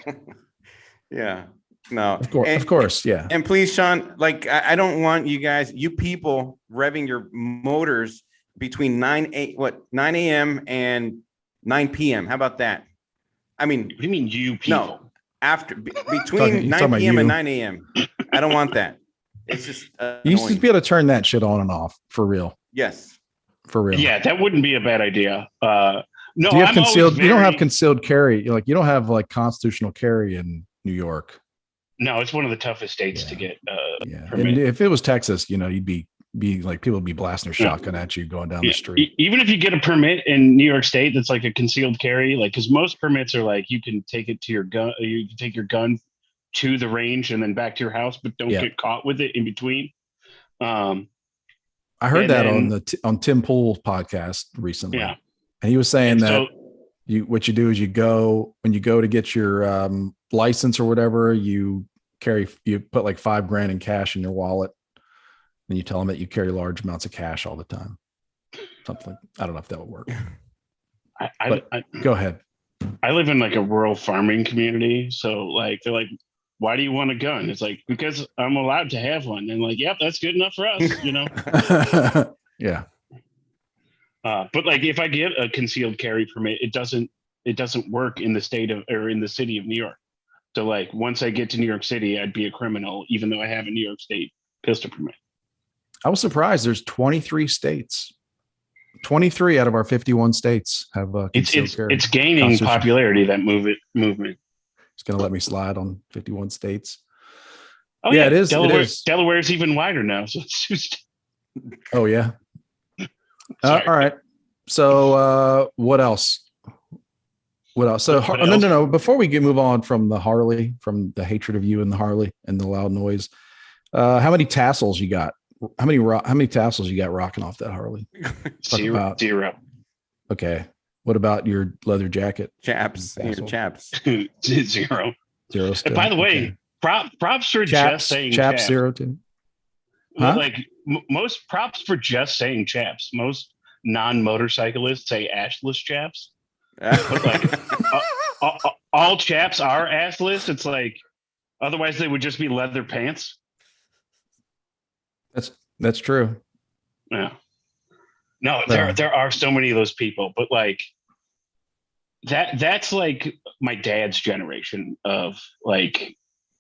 Yeah. No. Of course. Yeah. And please, Sean, like I don't want you people revving your motors between 9 a.m. and 9 p.m. How about that? I mean, what do you mean, you people? No, between 9 p.m. and 9 a.m. I don't want that. It's just you used to be able to turn that shit on and off for real. Yes, for real. Yeah, that wouldn't be a bad idea. No, do you have concealed? You don't have concealed carry. Like you don't have like constitutional carry in New York. No, it's one of the toughest states to get. And if it was Texas, you'd be like people would be blasting their shotgun at you going down the street. Even if you get a permit in New York State that's like a concealed carry, like because most permits are like you can take it to your gun, you can take your gun to the range and then back to your house, but don't get caught with it in between. I heard that on Tim Pool's podcast recently. Yeah, and he was saying that what you do is when you go to get your license or whatever, you put like $5,000 in cash in your wallet. And you tell them that you carry large amounts of cash all the time. Something I don't know if that would work. Go ahead. I live in like a rural farming community. So like, they're like, why do you want a gun? It's like, because I'm allowed to have one. And like, yep, that's good enough for us, Yeah. But like, if I get a concealed carry permit, it doesn't work in the in the city of New York. So like, once I get to New York City, I'd be a criminal, even though I have a New York State pistol permit. I was surprised. There's 23 states. 23 out of our 51 states have it's gaining popularity, that movement. It's going to let me slide on 51 states. Oh yeah, it is. Delaware's even wider now. So it's just... Oh yeah. All right. So what else? So no. Before we move on from the Harley, from the hatred of you and the Harley and the loud noise, how many tassels you got? How many tassels you got rocking off that Harley? Zero. Okay. What about your leather jacket? Chaps. Your chaps. Zero. Zero still. And by the way, props for just saying chaps. Zero too. Huh? Like most props for just saying chaps. Most non-motorcyclists say ashless chaps. But like all chaps are assless. It's like otherwise they would just be leather pants. That's true. Yeah. No, there are so many of those people, but like that's like my dad's generation of like,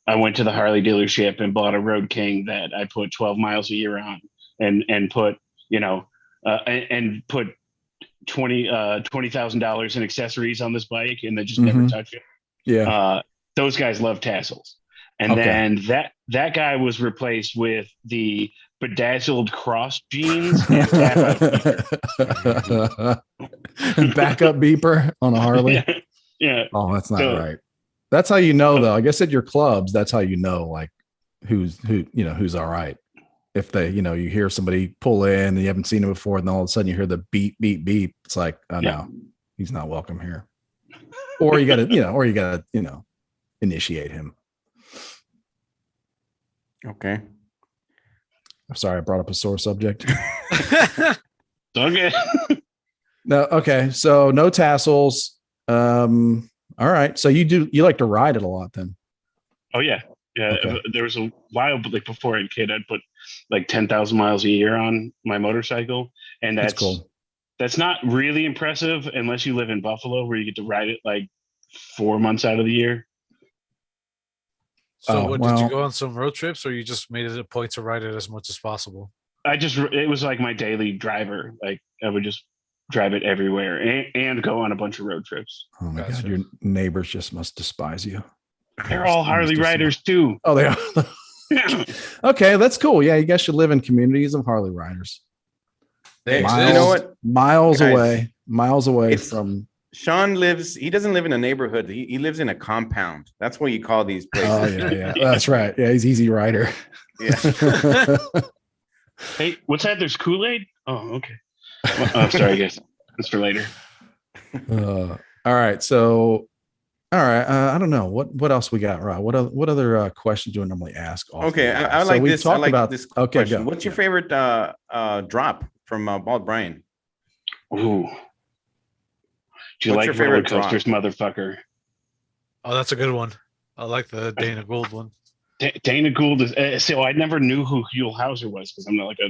I went to the Harley dealership and bought a Road King that I put 12 miles a year on and put, and put $20,000 in accessories on this bike and then just never touch it. Yeah. Those guys love tassels. And then that guy was replaced with the bedazzled cross jeans and backup beeper on a Harley. Yeah. Oh, that's not right. That's how you know, though. I guess at your clubs, that's how you know, like who's all right. If they, you hear somebody pull in and you haven't seen him before, and then all of a sudden you hear the beep, beep, beep. It's like, oh no, he's not welcome here. Or you gotta, initiate him. Okay. sorry, I brought up a sore subject. Okay. No, okay. So no tassels. All right. So you like to ride it a lot then? Oh yeah. Yeah. Okay. There was a while, but like before I had a kid, I'd put like 10,000 miles a year on my motorcycle. And That's cool. That's not really impressive unless you live in Buffalo where you get to ride it like 4 months out of the year. So did you go on some road trips or you just made it a point to ride it as much as possible? It was like my daily driver. Like I would just drive it everywhere and go on a bunch of road trips. Oh my God. Your neighbors just must despise you. They're all Harley riders too. Oh, they are. Okay. That's cool. Yeah. You guys should live in communities of Harley riders. You know what? Miles away from. Sean he doesn't live in a neighborhood. He lives in a compound. That's what you call these places. Oh, yeah. That's right. Yeah. He's easy rider. Yeah. Hey, what's that? There's Kool-Aid? Oh, okay. Well, sorry, I guess that's for later. All right. So, all right. I don't know. What else we got, Rob? What other questions do I normally ask? Okay. I like this. I like this question. Go. What's your favorite drop from Bald Brian? Ooh. Do you like roller coasters, motherfucker? Oh, that's a good one. I like the Dana Gould one. Dana Gould is so I never knew who Huell Hauser was because I'm not like a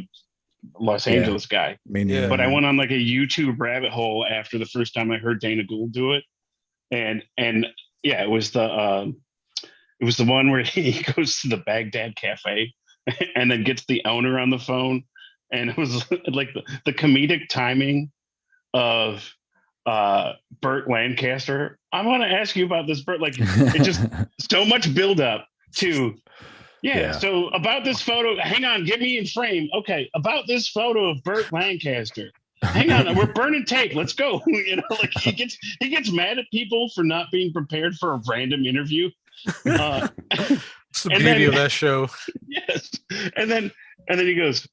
Los Angeles guy. But I went on like a YouTube rabbit hole after the first time I heard Dana Gould do it, and yeah, it was the one where he goes to the Baghdad Cafe and then gets the owner on the phone, and it was like the comedic timing of Burt Lancaster. I want to ask you about this, Burt. Like it just so much build up to so about this photo. Hang on, get me in frame. Okay, about this photo of Burt Lancaster. Hang on, we're burning tape. Let's go. You know, like he gets mad at people for not being prepared for a random interview. It's the beauty of that show. Yes, and then he goes,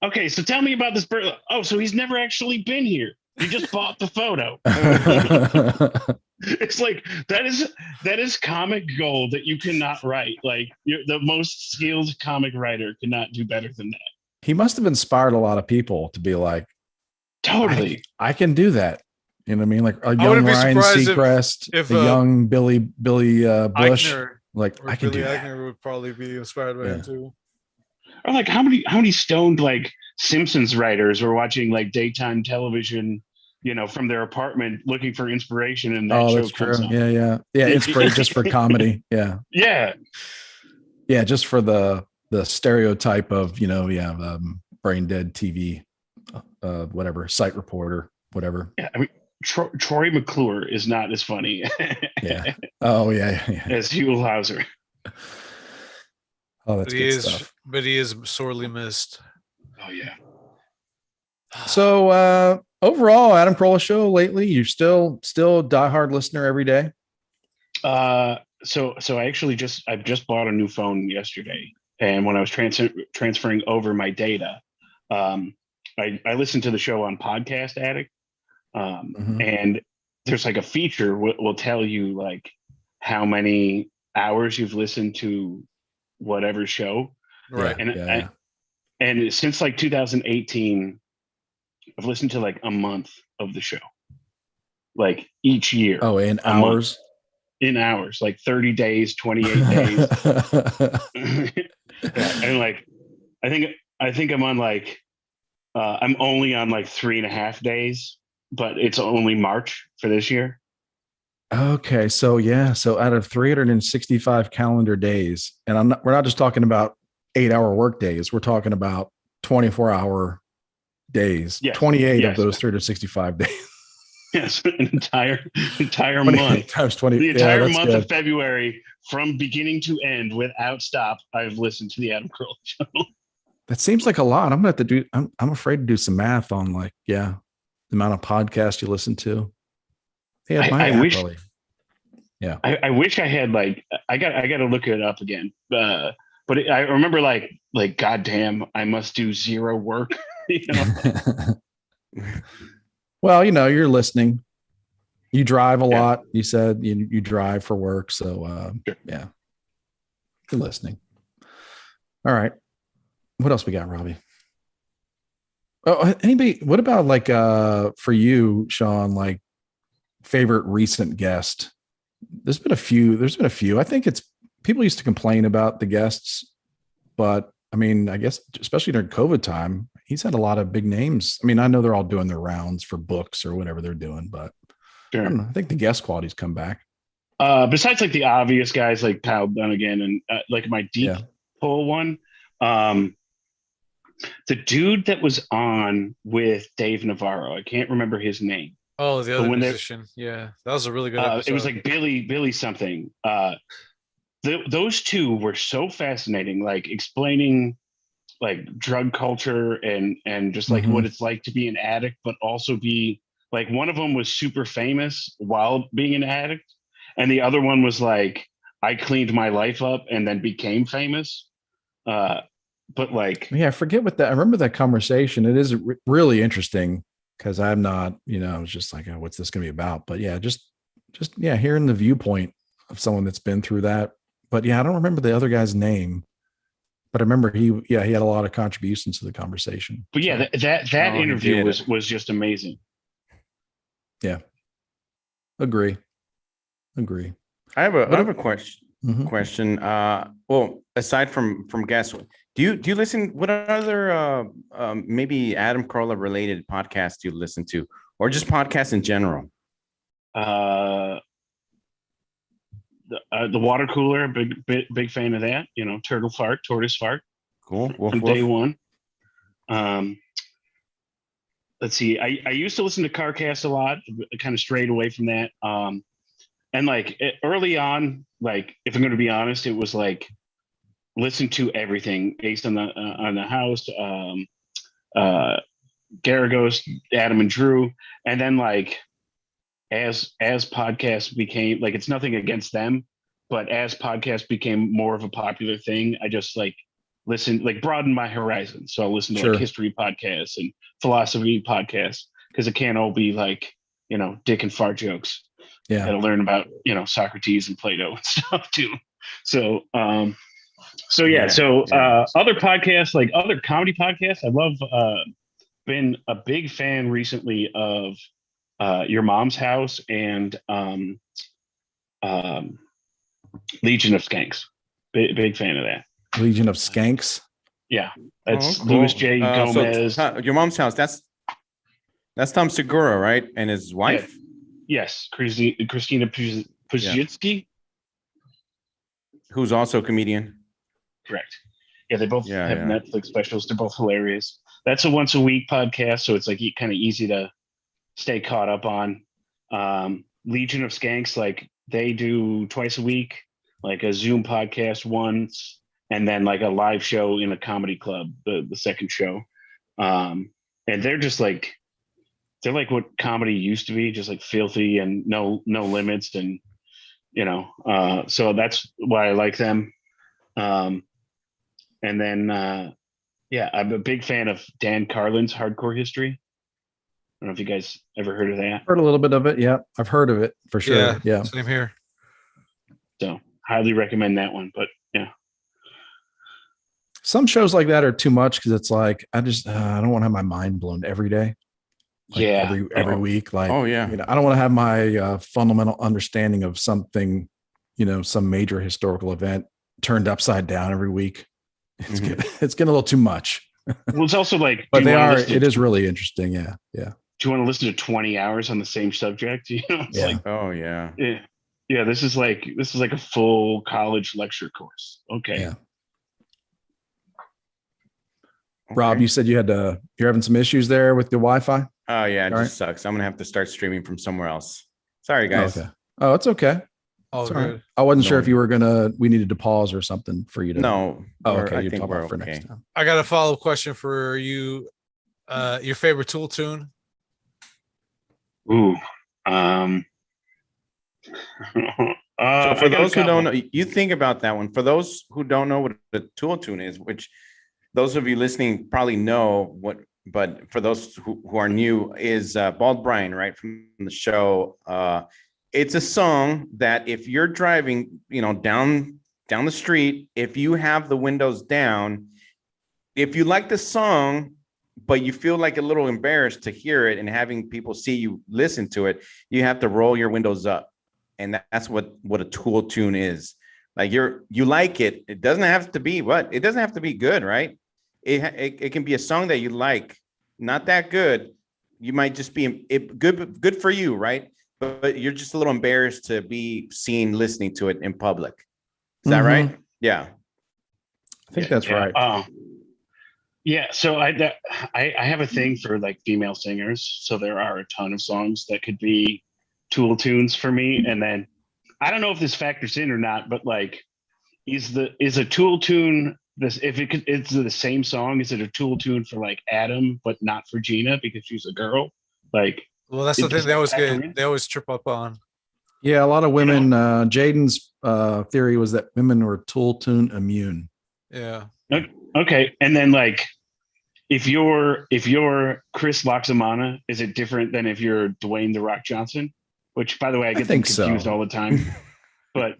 okay, so tell me about this Burt. Oh, so he's never actually been here. You just bought the photo. It's like that is comic gold that you cannot write. Like the most skilled comic writer cannot do better than that. He must have inspired a lot of people to be like, totally, I can do that. You know what I mean? Like a young Ryan Seacrest, if a young Billy Bush. Eichner, like I can Billy do Eichner that. would probably be inspired by him too. Or like how many stoned like Simpsons writers were watching like daytime television, you know, from their apartment looking for inspiration, and that show that's comes true. on. Yeah. It's just for comedy. Yeah. Just for the stereotype of brain dead TV, whatever, site reporter, whatever. Yeah, I mean, Troy McClure is not as funny. Yeah. Oh yeah. As Huell Hauser. Oh, that's good stuff. But he is sorely missed. Oh yeah. So overall, Adam Corolla show lately, you're still a diehard listener every day. So I actually I've just bought a new phone yesterday, and when I was transferring over my data, I listened to the show on Podcast Addict, and there's like a feature will tell you like how many hours you've listened to whatever show, right? And since like 2018, I've listened to like a month of the show, like each year. Oh, in hours. In hours, like 30 days, 28 days. And like, I think I'm on like, I'm only on like 3.5 days, but it's only March for this year. Okay. So out of 365 calendar days, and we're not just talking about 8-hour work days. We're talking about 24-hour days, 28 of those 365 days. Yes, an entire month times 20. The entire month of February, from beginning to end, without stop, I've listened to the Adam Corolla show. That seems like a lot. I'm gonna have to do. I'm afraid to do some math on the amount of podcasts you listen to. Yeah, I wish. Yeah, I wish I had I got to look it up again. But I remember like goddamn, I must do zero work. Well, you're listening. You drive a lot. You said you drive for work. So, sure. Yeah, you're listening. All right. What else we got, Robbie? Oh, anybody? What about like for you, Sean? Like favorite recent guest? There's been a few. I think it's people used to complain about the guests, but I mean, I guess especially during COVID time, he's had a lot of big names. I mean, I know they're all doing their rounds for books or whatever they're doing, but I don't know. I think the guest quality's come back. Besides like the obvious guys like Kyle Dunnigan and like my deep pull one, the dude that was on with Dave Navarro, I can't remember his name. Oh, the other musician. Yeah, that was a really good episode. It was like Billy something. Those two were so fascinating, like explaining like drug culture and just like what it's like to be an addict, but also be like one of them was super famous while being an addict. And the other one was like, I cleaned my life up and then became famous. But like, yeah, I forget what that, I remember that conversation. It is really interesting because I'm not, I was just like, oh, what's this going to be about? But yeah, just hearing the viewpoint of someone that's been through that. But yeah, I don't remember the other guy's name, but I remember he had a lot of contributions to the conversation. But yeah, that interview was just amazing. Yeah. Agree. I have a question. Well, aside from guests, do you listen? What other maybe Adam Corolla related podcasts do you listen to, or just podcasts in general? The water cooler, big fan of that. Tortoise fart. Cool. From day one. Let's see. I used to listen to CarCast a lot. Kind of strayed away from that. And like early on, like if I'm going to be honest, it was like listen to everything based on the house, Garagos, Adam and Drew, and then like as podcasts became like, it's nothing against them, but as podcasts became more of a popular thing, I just like listened, like broadened my horizon. So I listened to like history podcasts and philosophy podcasts because it can't all be like dick and fart jokes. Yeah, to learn about Socrates and Plato and stuff too. So other podcasts, like other comedy podcasts, I love. Been a big fan recently of Your Mom's House and Legion of Skanks. Big fan of that. Legion of Skanks. Yeah, that's cool. Louis J. Gomez. So, Your Mom's House. That's Tom Segura, right? And his wife. Yeah. Yes, Christina Pazsitzky, who's also a comedian. Correct. Yeah, they both have Netflix specials. They're both hilarious. That's a once a week podcast, so it's like kind of easy to stay caught up on. Legion of Skanks, like they do twice a week, like a Zoom podcast once, and then like a live show in a comedy club, the second show. And they're just like. They're like what comedy used to be, just like filthy and no limits. And, so that's why I like them. And then, I'm a big fan of Dan Carlin's Hardcore History. I don't know if you guys ever heard of that. Heard a little bit of it. Yeah. I've heard of it for sure. Yeah. Same here. So highly recommend that one, but yeah. Some shows like that are too much. Cause it's like, I don't want to have my mind blown every day. Like every week, like I don't want to have my fundamental understanding of something, some major historical event turned upside down every week. It's getting a little too much. Well, it's also like, but it is really interesting. Yeah. Do you want to listen to 20 hours on the same subject? Like, oh yeah. Yeah. This is like a full college lecture course. Okay. Yeah. Rob, you said you're having some issues there with the Wi-Fi. Oh yeah, it sucks. I'm gonna have to start streaming from somewhere else. Sorry, guys. Okay. Oh, it's okay. Oh, good. I wasn't sure if we needed to pause or something for you to. No. Oh, okay. You talk about for next time. I got a follow-up question for you. Your favorite Tool tune? Ooh. So for those who don't know, you think about that one. For those who don't know what the Tool tune is, which those of you listening probably know what. But for those who are new, is Bald Brian, right, from the show. It's a song that if you're driving, down the street, if you have the windows down, if you like the song, but you feel like a little embarrassed to hear it and having people see you listen to it, you have to roll your windows up. And that's what a Tool tune is. Like you like it. It doesn't have to be it doesn't have to be good, right? It can be a song that you like, not that good. You might just be good for you, right? But you're just a little embarrassed to be seen listening to it in public. Is that right? Yeah. I think that's right. Yeah. So I have a thing for like female singers. So there are a ton of songs that could be Tool tunes for me. And then I don't know if this factors in or not, but like, is a Tool tune this, if it's the same song, is it a Tool tune for like Adam, but not for Gina because she's a girl? Like, well, that's the thing they always trip up on. Yeah, a lot of women. Jaden's theory was that women were Tool tune immune. Yeah. Okay, and then like, if you're Chris Loxamana, is it different than if you're Dwayne The Rock Johnson? Which, by the way, I get them confused all the time. But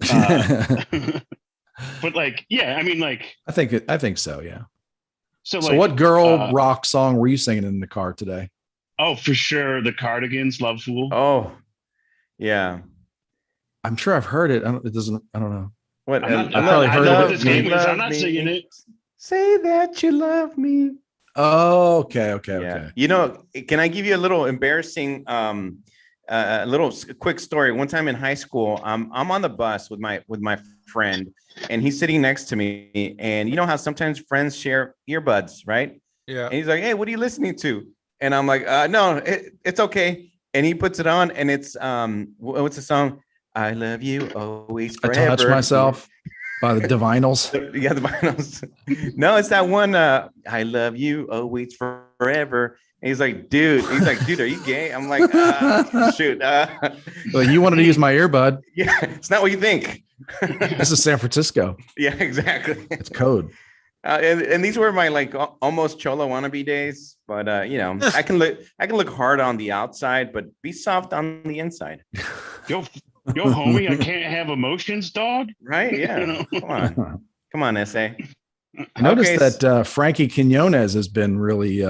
but like, yeah, I mean, like, I think so. Yeah. So like, what girl rock song were you singing in the car today? Oh, for sure, the Cardigans, "Love Fool." Oh, yeah. I'm sure I've heard it. I don't know. What? I probably heard it. I'm not singing it. Say that you love me. Oh, okay. You know, can I give you a little embarrassing, a little quick story? One time in high school, I'm on the bus with my friend, and he's sitting next to me. And you know how sometimes friends share earbuds, right? Yeah. And he's like, "Hey, what are you listening to?" And I'm like, "No, it's okay." And he puts it on, and it's what's the song? I love you always forever. I Touch Myself by the Divinals. Yeah, the Divinals. No, it's that one. I love you always forever. And he's like, dude, are you gay? I'm like, shoot. Well, you wanted to use my earbud. Yeah, it's not what you think. This is San Francisco. Yeah, exactly. It's code. And these were my like almost cholo wannabe days, but you know, I can look hard on the outside, but be soft on the inside. Yo, homie, I can't have emotions, dog. Right? Yeah. You know? Come on, SA. I noticed that Frankie Quinones has been really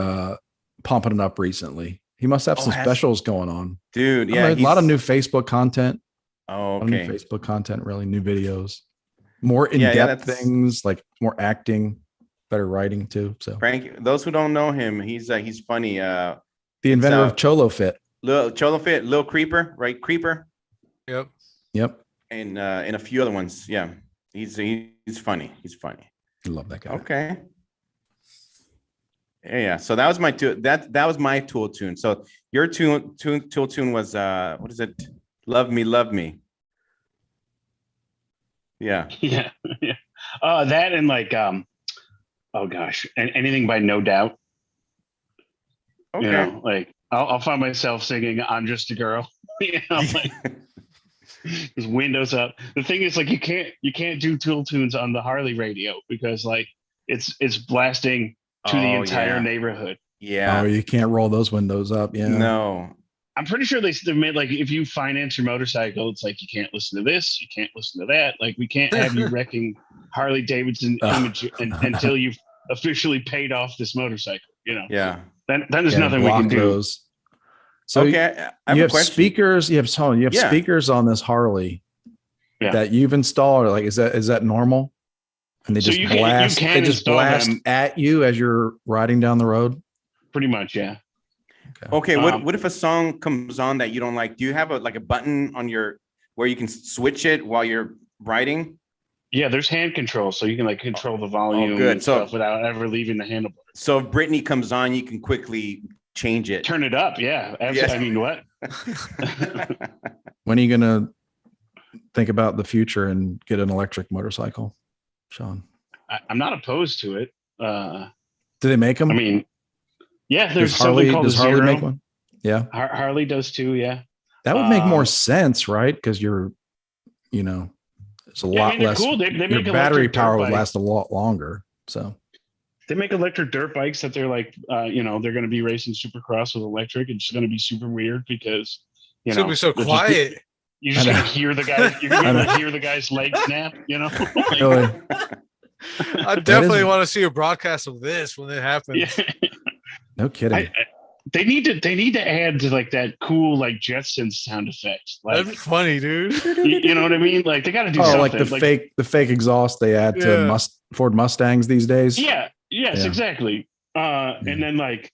pumping it up recently. He must have some specials going on, dude. Yeah, a lot of new Facebook content. Oh, okay. New Facebook content, really new videos, more in-depth things, like more acting, better writing too. So Frankie, those who don't know him, he's funny. The inventor of Cholo Fit. Lil Creeper, right? Creeper. Yep. And a few other ones. Yeah. He's funny. He's funny. I love that guy. Okay. Yeah. So that was my Tool tune. So your Tool tune was what is it? Love Me. Yeah. Yeah. That and like oh gosh, and anything by No Doubt. Okay. You know, like I'll find myself singing "I'm Just a Girl." You know, like his windows up. The thing is, like, you can't do Tool tunes on the Harley radio because like it's blasting to the entire neighborhood. Yeah. Oh, you can't roll those windows up. Yeah. No. I'm pretty sure they've made like if you finance your motorcycle, it's like you can't listen to this, you can't listen to that. Like we can't have you wrecking Harley Davidson image until you've officially paid off this motorcycle. You know. Yeah. Then there's nothing we can do. Those. So okay, you have speakers. You have speakers on this Harley that you've installed. Like, is that normal? And they just blast at you as you're riding down the road. Pretty much, yeah. Okay. What if a song comes on that you don't like? Do you have a button on where you can switch it while you're riding? Yeah, there's hand control, so you can like control the volume and stuff without ever leaving the handlebar. So if Britney comes on, you can quickly change it. Turn it up, yeah. I mean, what? When are you gonna think about the future and get an electric motorcycle, Sean? I'm not opposed to it. Do they make them? I mean, yeah, there's something called does Harley make one? Yeah, Harley does too. Yeah, that would make more sense, right? Because it's a lot less. Cool. They your battery power would last a lot longer. So they make electric dirt bikes that they're like, they're going to be racing Supercross with electric. It's going to be super weird because it's going to be so quiet. You're just going to hear the guy. You're going to hear the guy's leg snap. You know. Really? I definitely want to see a broadcast of this when it happens. Yeah. No kidding. They need to add to like that cool like Jetsons sound effect. Like, That'd be funny, dude. you know what I mean? Like they got to do something. Like the fake exhaust they add to Ford Mustangs these days. Yeah. Yes. Exactly. And then like,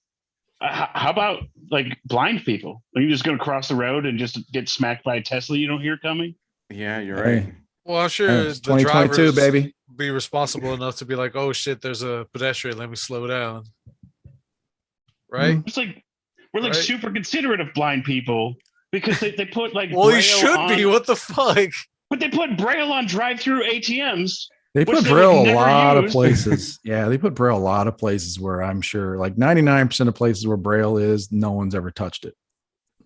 how about like blind people? Are you just going to cross the road and just get smacked by a Tesla you don't hear coming? Yeah, you're right. Hey. Well, I'm sure It's the 2022, drivers baby. be responsible enough to be like, "Oh shit, there's a pedestrian. Let me slow down." Right? It's like we're like super considerate of blind people because they put like well, you should be. What the fuck? But they put Braille on drive-through ATMs. They put Braille a lot of places. Yeah, they put Braille a lot of places where I'm sure like 99% of places where Braille is, no one's ever touched it.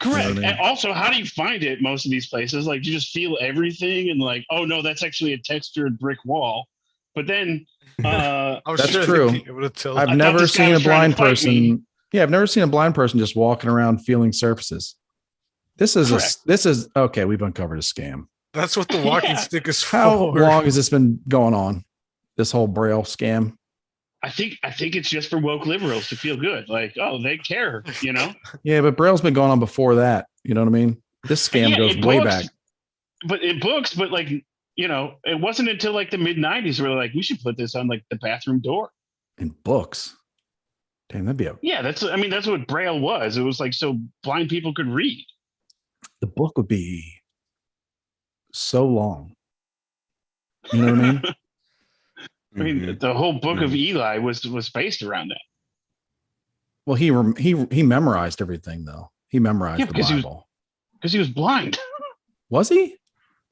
Correct. You know what I mean? And also, how do you find it most of these places? Like, you just feel everything and like, oh no, that's actually a textured brick wall. But then that's true. I've never seen a blind person. Yeah, I've never seen a blind person just walking around feeling surfaces. This is okay. We've uncovered a scam. That's what the walking stick is for. How long has this been going on? This whole Braille scam? I think it's just for woke liberals to feel good. Like, oh, they care, you know? Yeah, but Braille's been going on before that. You know what I mean? This scam goes way back. But it books, but like, you know, it wasn't until like the mid 90s where like, we should put this on like the bathroom door. In books. Damn, that'd be that's what Braille was. It was like so blind people could read. The book would be so long. You know what I mean? I mean, the whole book of Eli was based around that. Well, he memorized everything though. He memorized the Bible because he was blind. Was he?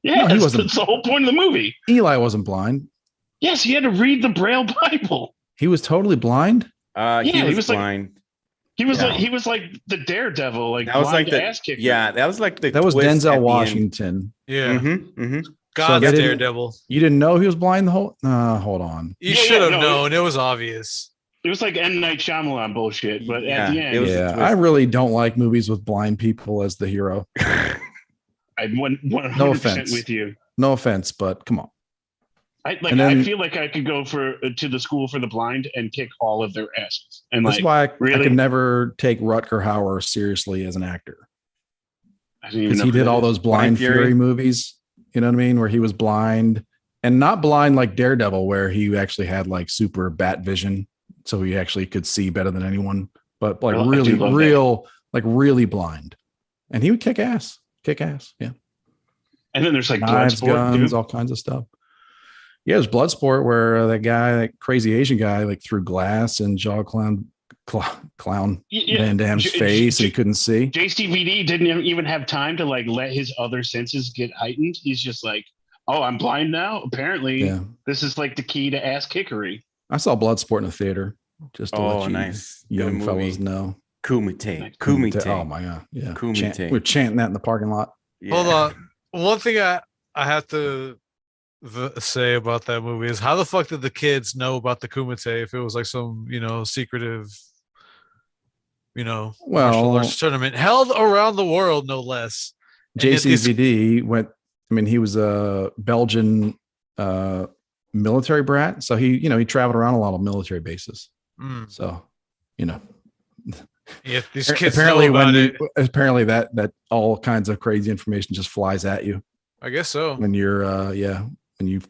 Yeah, no, that's the whole point of the movie. Eli wasn't blind. Yes, he had to read the Braille Bible. He was totally blind. He was blind. He was like the daredevil, like that was like the ass kicker. Yeah, that was like that was Denzel Washington. Yeah. God, so daredevil. You didn't know he was blind the whole. Hold on. You should have known. It was obvious. It was like M. Night Shyamalan bullshit, but at the end, I really don't like movies with blind people as the hero. I'm 100% with you. No offense, but come on. I feel like I could go to the school for the blind and kick all of their asses. And that's why I could never take Rutger Hauer seriously as an actor. Because he did all those Blind Fury movies, you know what I mean? Where he was blind and not blind like Daredevil, where he actually had like super bat vision. So he actually could see better than anyone, but like really blind. And he would kick ass. Yeah. And then there's like knives, guns, all kinds of stuff. Yeah, there's Bloodsport where that crazy Asian guy like threw glass in Jean-Claude Van Damme's face and he couldn't see. JCVD didn't even have time to like let his other senses get heightened. He's just like, oh, I'm blind now. Apparently, this is like the key to ass kickery. I saw Bloodsport in the theater. Just to let you nice young fellas know. Kumite. Oh my god, yeah. Kumite. We're chanting that in the parking lot. Yeah. Hold on. One thing I have to say about that movie is how the fuck did the kids know about the Kumite if it was like some secretive martial arts tournament held around the world, no less. JCVD went. I mean, he was a Belgian military brat, so he traveled around a lot of military bases. So yeah, these kids apparently apparently that all kinds of crazy information just flies at you. I guess so. When you're when you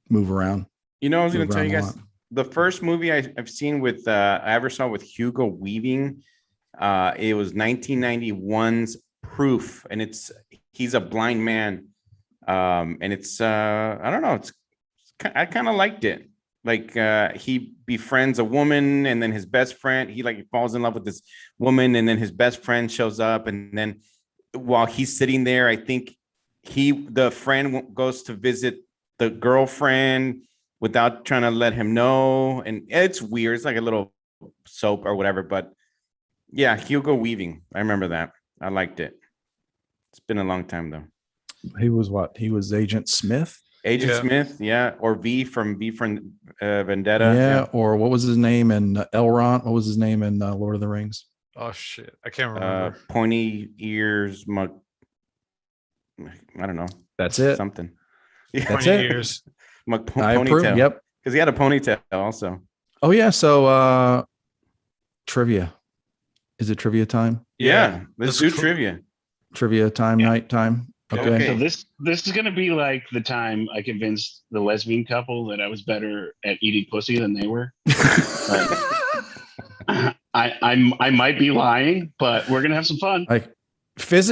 move around. I was going to tell you guys the first movie I've seen with I ever saw with Hugo Weaving. It was 1991's Proof, and he's a blind man, and it's I don't know, I kind of liked it. Like he befriends a woman, and then his best friend he falls in love with this woman, and then his best friend shows up, and then while he's sitting there, I think the friend goes to visit the girlfriend without trying to let him know, and it's weird. It's like a little soap or whatever, but yeah, Hugo Weaving. I remember that. I liked it. It's been a long time though. He was what? He was Agent Smith. Smith, yeah, or V from Vendetta. Yeah, or what was his name in Elrond? What was his name in Lord of the Rings? Oh shit, I can't remember. Pointy ears, I don't know. That's it. Something. Yeah. That's it. Ears. I approve. Yep. Because he had a ponytail also. Oh yeah. So trivia. Is it trivia time? Yeah. Let's do trivia. Trivia time, night time. Okay. So this is gonna be like the time I convinced the lesbian couple that I was better at eating pussy than they were. I might be lying, but we're gonna have some fun. Like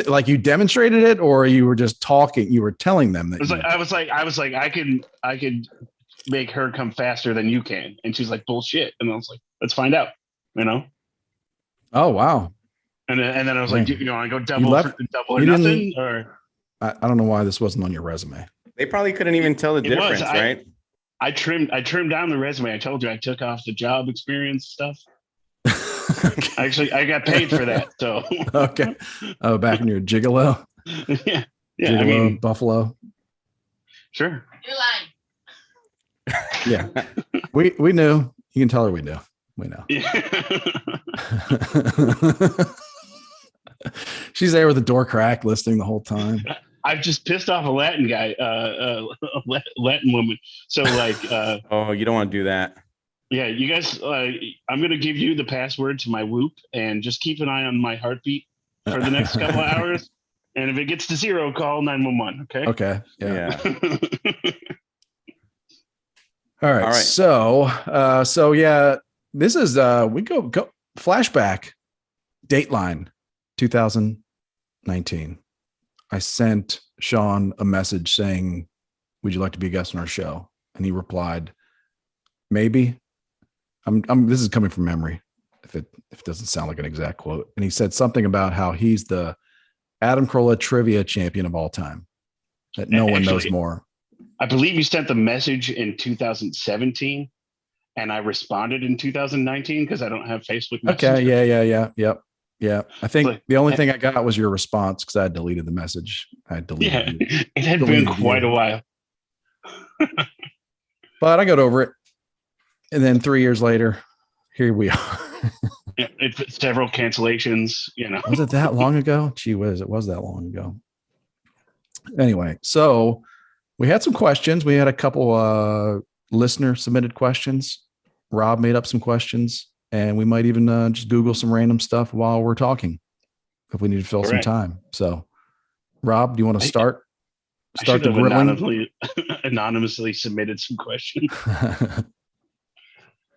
like you demonstrated it, or you were just talking. You were telling them that. I was like, I could make her come faster than you can, and she's like, bullshit. And I was like, let's find out. You know. Oh wow. And then I was like, you know, I go double or you nothing, or I don't know why this wasn't on your resume. They probably couldn't even tell the difference, right? I trimmed down the resume. I told you I took off the job experience stuff. Okay. Actually, I got paid for that. So okay. Oh, back in your gigolo. Yeah. Gigolo, I mean, Buffalo. Sure. You're lying. Yeah. We knew. You can tell her we knew. We know. Yeah. She's there with the door cracked, listening the whole time. I've just pissed off a Latin guy, Latin woman. So like, oh, you don't want to do that. Yeah, you guys. I'm gonna give you the password to my Whoop, and just keep an eye on my heartbeat for the next couple of hours. And if it gets to 0, call 911. Okay. Okay. Yeah. All right. So yeah, this is we go flashback, Dateline, 2019. I sent Sean a message saying, "Would you like to be a guest on our show?" And he replied, "Maybe." This is coming from memory, if it doesn't sound like an exact quote. And he said something about how he's the Adam Corolla trivia champion of all time. That no one knows more. I believe you sent the message in 2017, and I responded in 2019 because I don't have Facebook Messenger. Okay. Yeah. I think the only thing I got was your response because I had deleted the message. It had been quite a while. But I got over it. And then 3 years later, here we are. Several cancellations, you know. Was it that long ago? Gee whiz, it was that long ago. Anyway, so we had some questions. We had a couple listener submitted questions. Rob made up some questions, and we might even just Google some random stuff while we're talking if we need to fill some time. So, Rob, do you want to start? Start the grilling. Anonymously submitted some questions.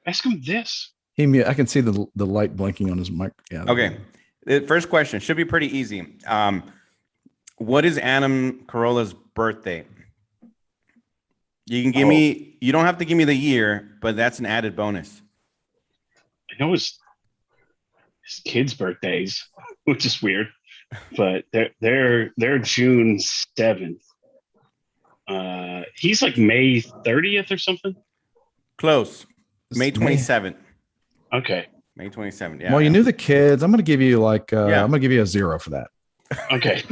Ask him this. I can see the light blinking on his mic. Yeah. Okay. The first question should be pretty easy. What is Adam Corolla's birthday? You can give me. You don't have to give me the year, but that's an added bonus. I know his kids' birthdays, which is weird, but they're June 7th. He's like May 30th or something. Close. May 27th. Okay. May 27th. Yeah. Well, you knew the kids. I'm going to give you I'm going to give you a 0 for that. Okay.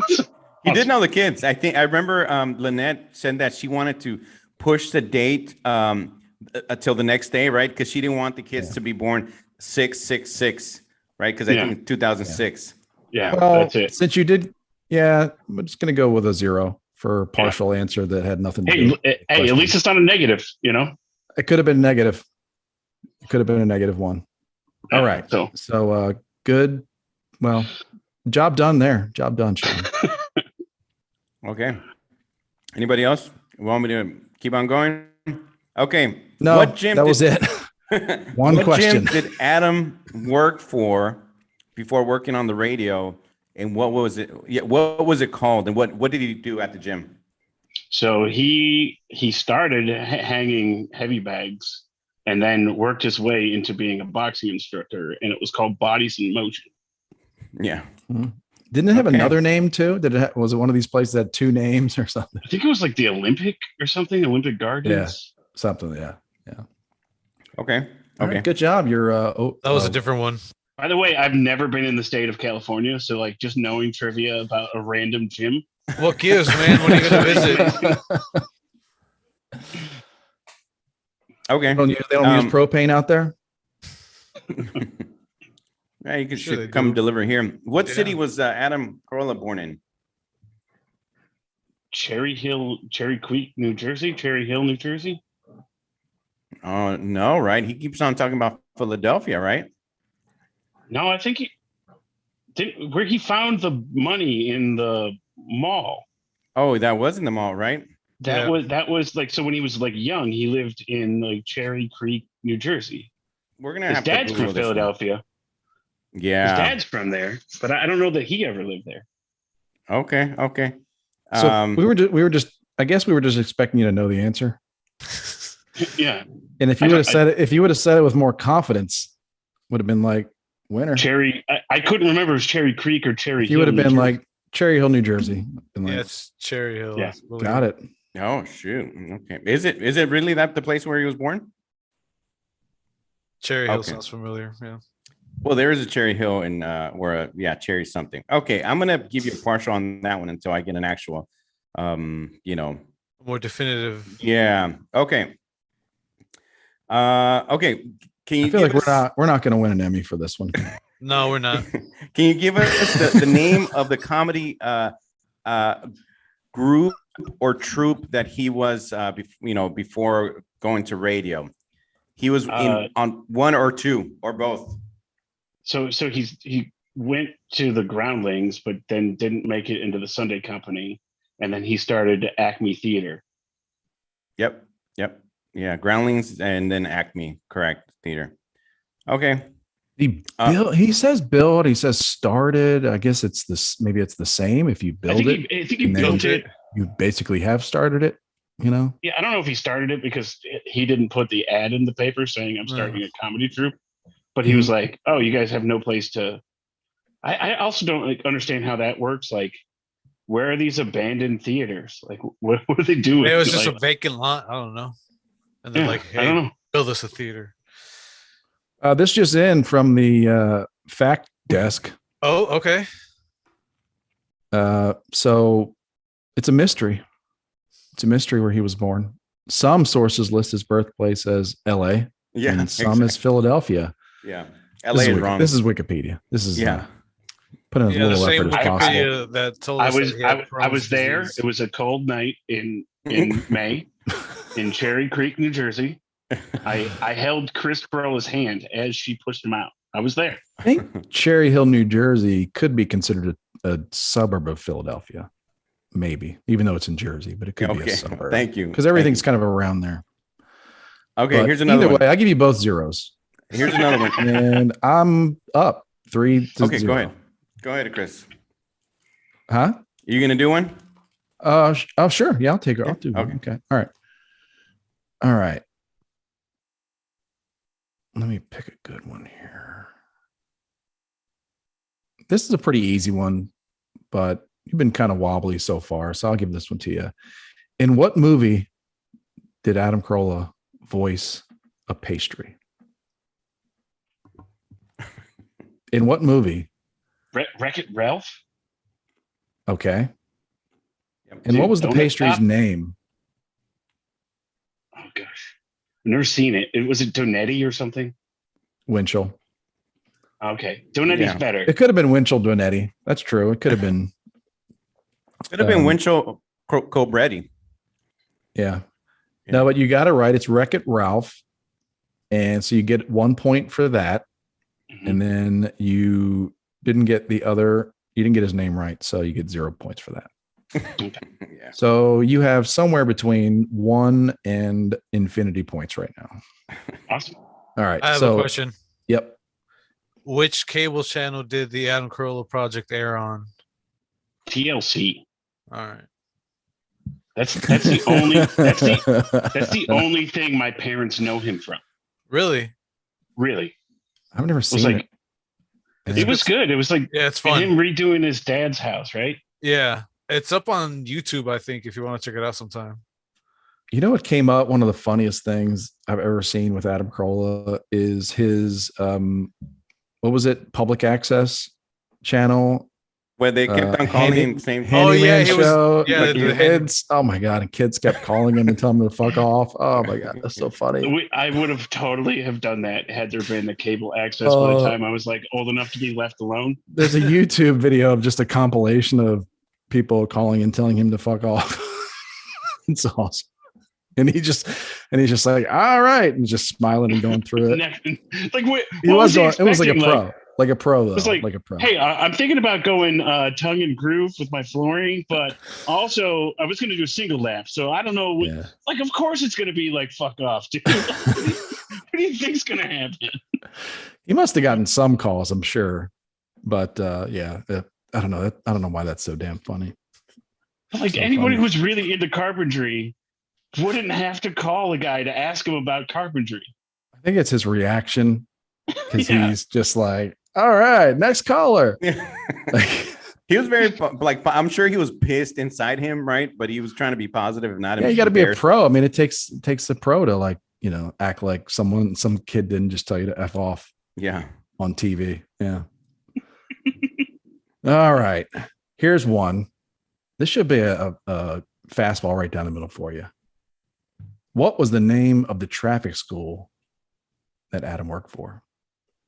You did know the kids. I remember Lynette said that she wanted to push the date until the next day, right? Because she didn't want the kids to be born 6/6/6, right? Because I think 2006. Yeah, well, that's it. Since you did, I'm just going to go with a 0 for a partial answer that had nothing to do. Hey, at least it's not a negative, you know? It could have been negative. It could have been a -1. All right. So good. Well, job done there. Job done, Sean. Okay. Anybody else? You want me to keep on going? Okay. No, that was it. One question. What gym did Adam work for before working on the radio? And what was it? Yeah, what was it called? And what did he do at the gym? So he started hanging heavy bags and then worked his way into being a boxing instructor, and it was called Bodies in Motion. Yeah. Mm-hmm. Didn't it have another name too? Was it one of these places that had 2 names or something? I think it was like the Olympic or something, Olympic Gardens. Yeah, something. Yeah. Okay. Right, good job. You're that was a different one. By the way, I've never been in the state of California, so like just knowing trivia about a random gym. What gives, man? When are you going to visit? Okay. They don't use propane out there? Yeah, you should come deliver here. What city was Adam Corolla born in? Cherry Hill, Cherry Creek, New Jersey. Cherry Hill, New Jersey. Oh no, right? He keeps on talking about Philadelphia, right? No, I think where he found the money in the mall. Oh, that was in the mall, right? That was like, so when he was like young, he lived in like Cherry Creek, New Jersey. We're gonna His have to dad's Google from this one. Philadelphia. His Yeah. dad's from there, but I don't know that he ever lived there. Okay. Okay. So we were just I guess we were just expecting you to know the answer. Yeah. And if you would have said it with more confidence, would have been like winner. Cherry. I couldn't remember if it was Cherry Creek or Cherry Hill. You would have been like Cherry Hill, New Jersey. Been like, Yeah, it's Cherry Hill. Yeah. Got it. Oh shoot. Okay. Is it really that the place where he was born? Cherry Hill Okay. sounds familiar. Yeah. Well, there is a Cherry Hill in Cherry something. Okay, I'm gonna give you a partial on that one until I get an actual More definitive. Yeah. Okay. Okay. Can you I feel like we're not going to win an Emmy for this one. No, we're not. Can you give us the name of the comedy group or troupe that he was before going to radio? He was on one or two or both. So he went to the Groundlings, but then didn't make it into the Sunday Company, and then he started Acme Theater. Yep. Yeah, Groundlings and then Acme, correct, theater. Okay. He says build, he says started. I guess it's this. Maybe it's the same. If you build I think he built it. You basically have started it. Yeah, I don't know if he started it because he didn't put the ad in the paper saying I'm starting a comedy troupe, but he was like, "Oh, you guys have no place to." I also don't understand how that works. Like, where are these abandoned theaters? Like, what are they doing? It was just a vacant lot. I don't know. And they're like, I don't "Hey, know. build us a theater." This just in from the fact desk. Oh, okay. So it's a mystery. It's a mystery where he was born. Some sources list his birthplace as L.A. Yeah, and some as Philadelphia. Yeah, LA is wrong. This is Wikipedia. This is put in as Yeah, the little same effort as possible. Wikipedia that told us I was there. It was a cold night in May in Cherry Creek, New Jersey. I held Chris Corolla's hand as she pushed him out. I was there. I think Cherry Hill, New Jersey could be considered a suburb of Philadelphia. Maybe, even though it's in Jersey, but it could be a suburb. Thank you. Because everything's kind of around there. Okay, But here's another either one. way, I give you both zeros. Here's another one. And I'm up 3-0. Okay, go ahead. Go ahead, Chris. Huh? You gonna do one? Oh, sure. Yeah, I'll take it. I'll do one. Okay. All right. Let me pick a good one here. This is a pretty easy one, but you've been kind of wobbly so far, so I'll give this one to you. In what movie did Adam Carolla voice a pastry? In what movie? Wreck-It Ralph? Okay. And what was the pastry's name? Oh, gosh. I've never seen it. Was it Donetti or something? Winchell. Okay. Donetti's better. It could have been Winchell Donetti. That's true. It could have been. Could have been Winchell Cobretti. Yeah. No, but you got it right. It's Wreck-It Ralph. And so you get 1 point for that. Mhm. And then you didn't get you didn't get his name right. So you get 0 points for that. Yeah. So you have somewhere between 1 and infinity points right now. Awesome. All right. I have a question. Yep. Which cable channel did the Adam Carolla project air on? TLC. All right. That's the only that's the only thing my parents know him from. Really? Really. I've never It was seen like it. it was good. It was like Yeah, it's fun. him redoing his dad's house, right? Yeah. It's up on YouTube, I think, if you want to check it out sometime. You know what came up? One of the funniest things I've ever seen with Adam Carolla is his what was it? Public access channel. Where they kept on calling him same. Handyman he was- show. yeah, Like the kids. Oh my god! And kids kept calling him and telling him to fuck off. Oh my god, that's so funny. I would have totally have done that had there been the cable access by the time I was like old enough to be left alone. There's a YouTube video of just a compilation of people calling and telling him to fuck off. It's awesome. And he just and he's just like, all right, and just smiling and going through it. Like what He was going. It was like a expecting? pro, like a pro though, It's like a pro. Hey, I'm thinking about going tongue and groove with my flooring, but also I was going to do a single lap. So I don't know. Yeah. Like, of course it's going to be like, fuck off, dude. What do you think's going to happen? He must have gotten some calls, I'm sure, but yeah, I don't know. I don't know why that's so damn funny. Like So anybody funny. who's really into carpentry wouldn't have to call a guy to ask him about carpentry. I think it's his reaction because Yeah. he's just like, all right, next caller. He was very like, I'm sure he was pissed inside him, right? But he was trying to be positive, if not. Yeah, you got to be a pro. I mean, it takes a pro to, like, you know, act like some kid didn't just tell you to F off. Yeah. On TV. Yeah. All right. Here's one. This should be a fastball right down the middle for you. What was the name of the traffic school that Adam worked for?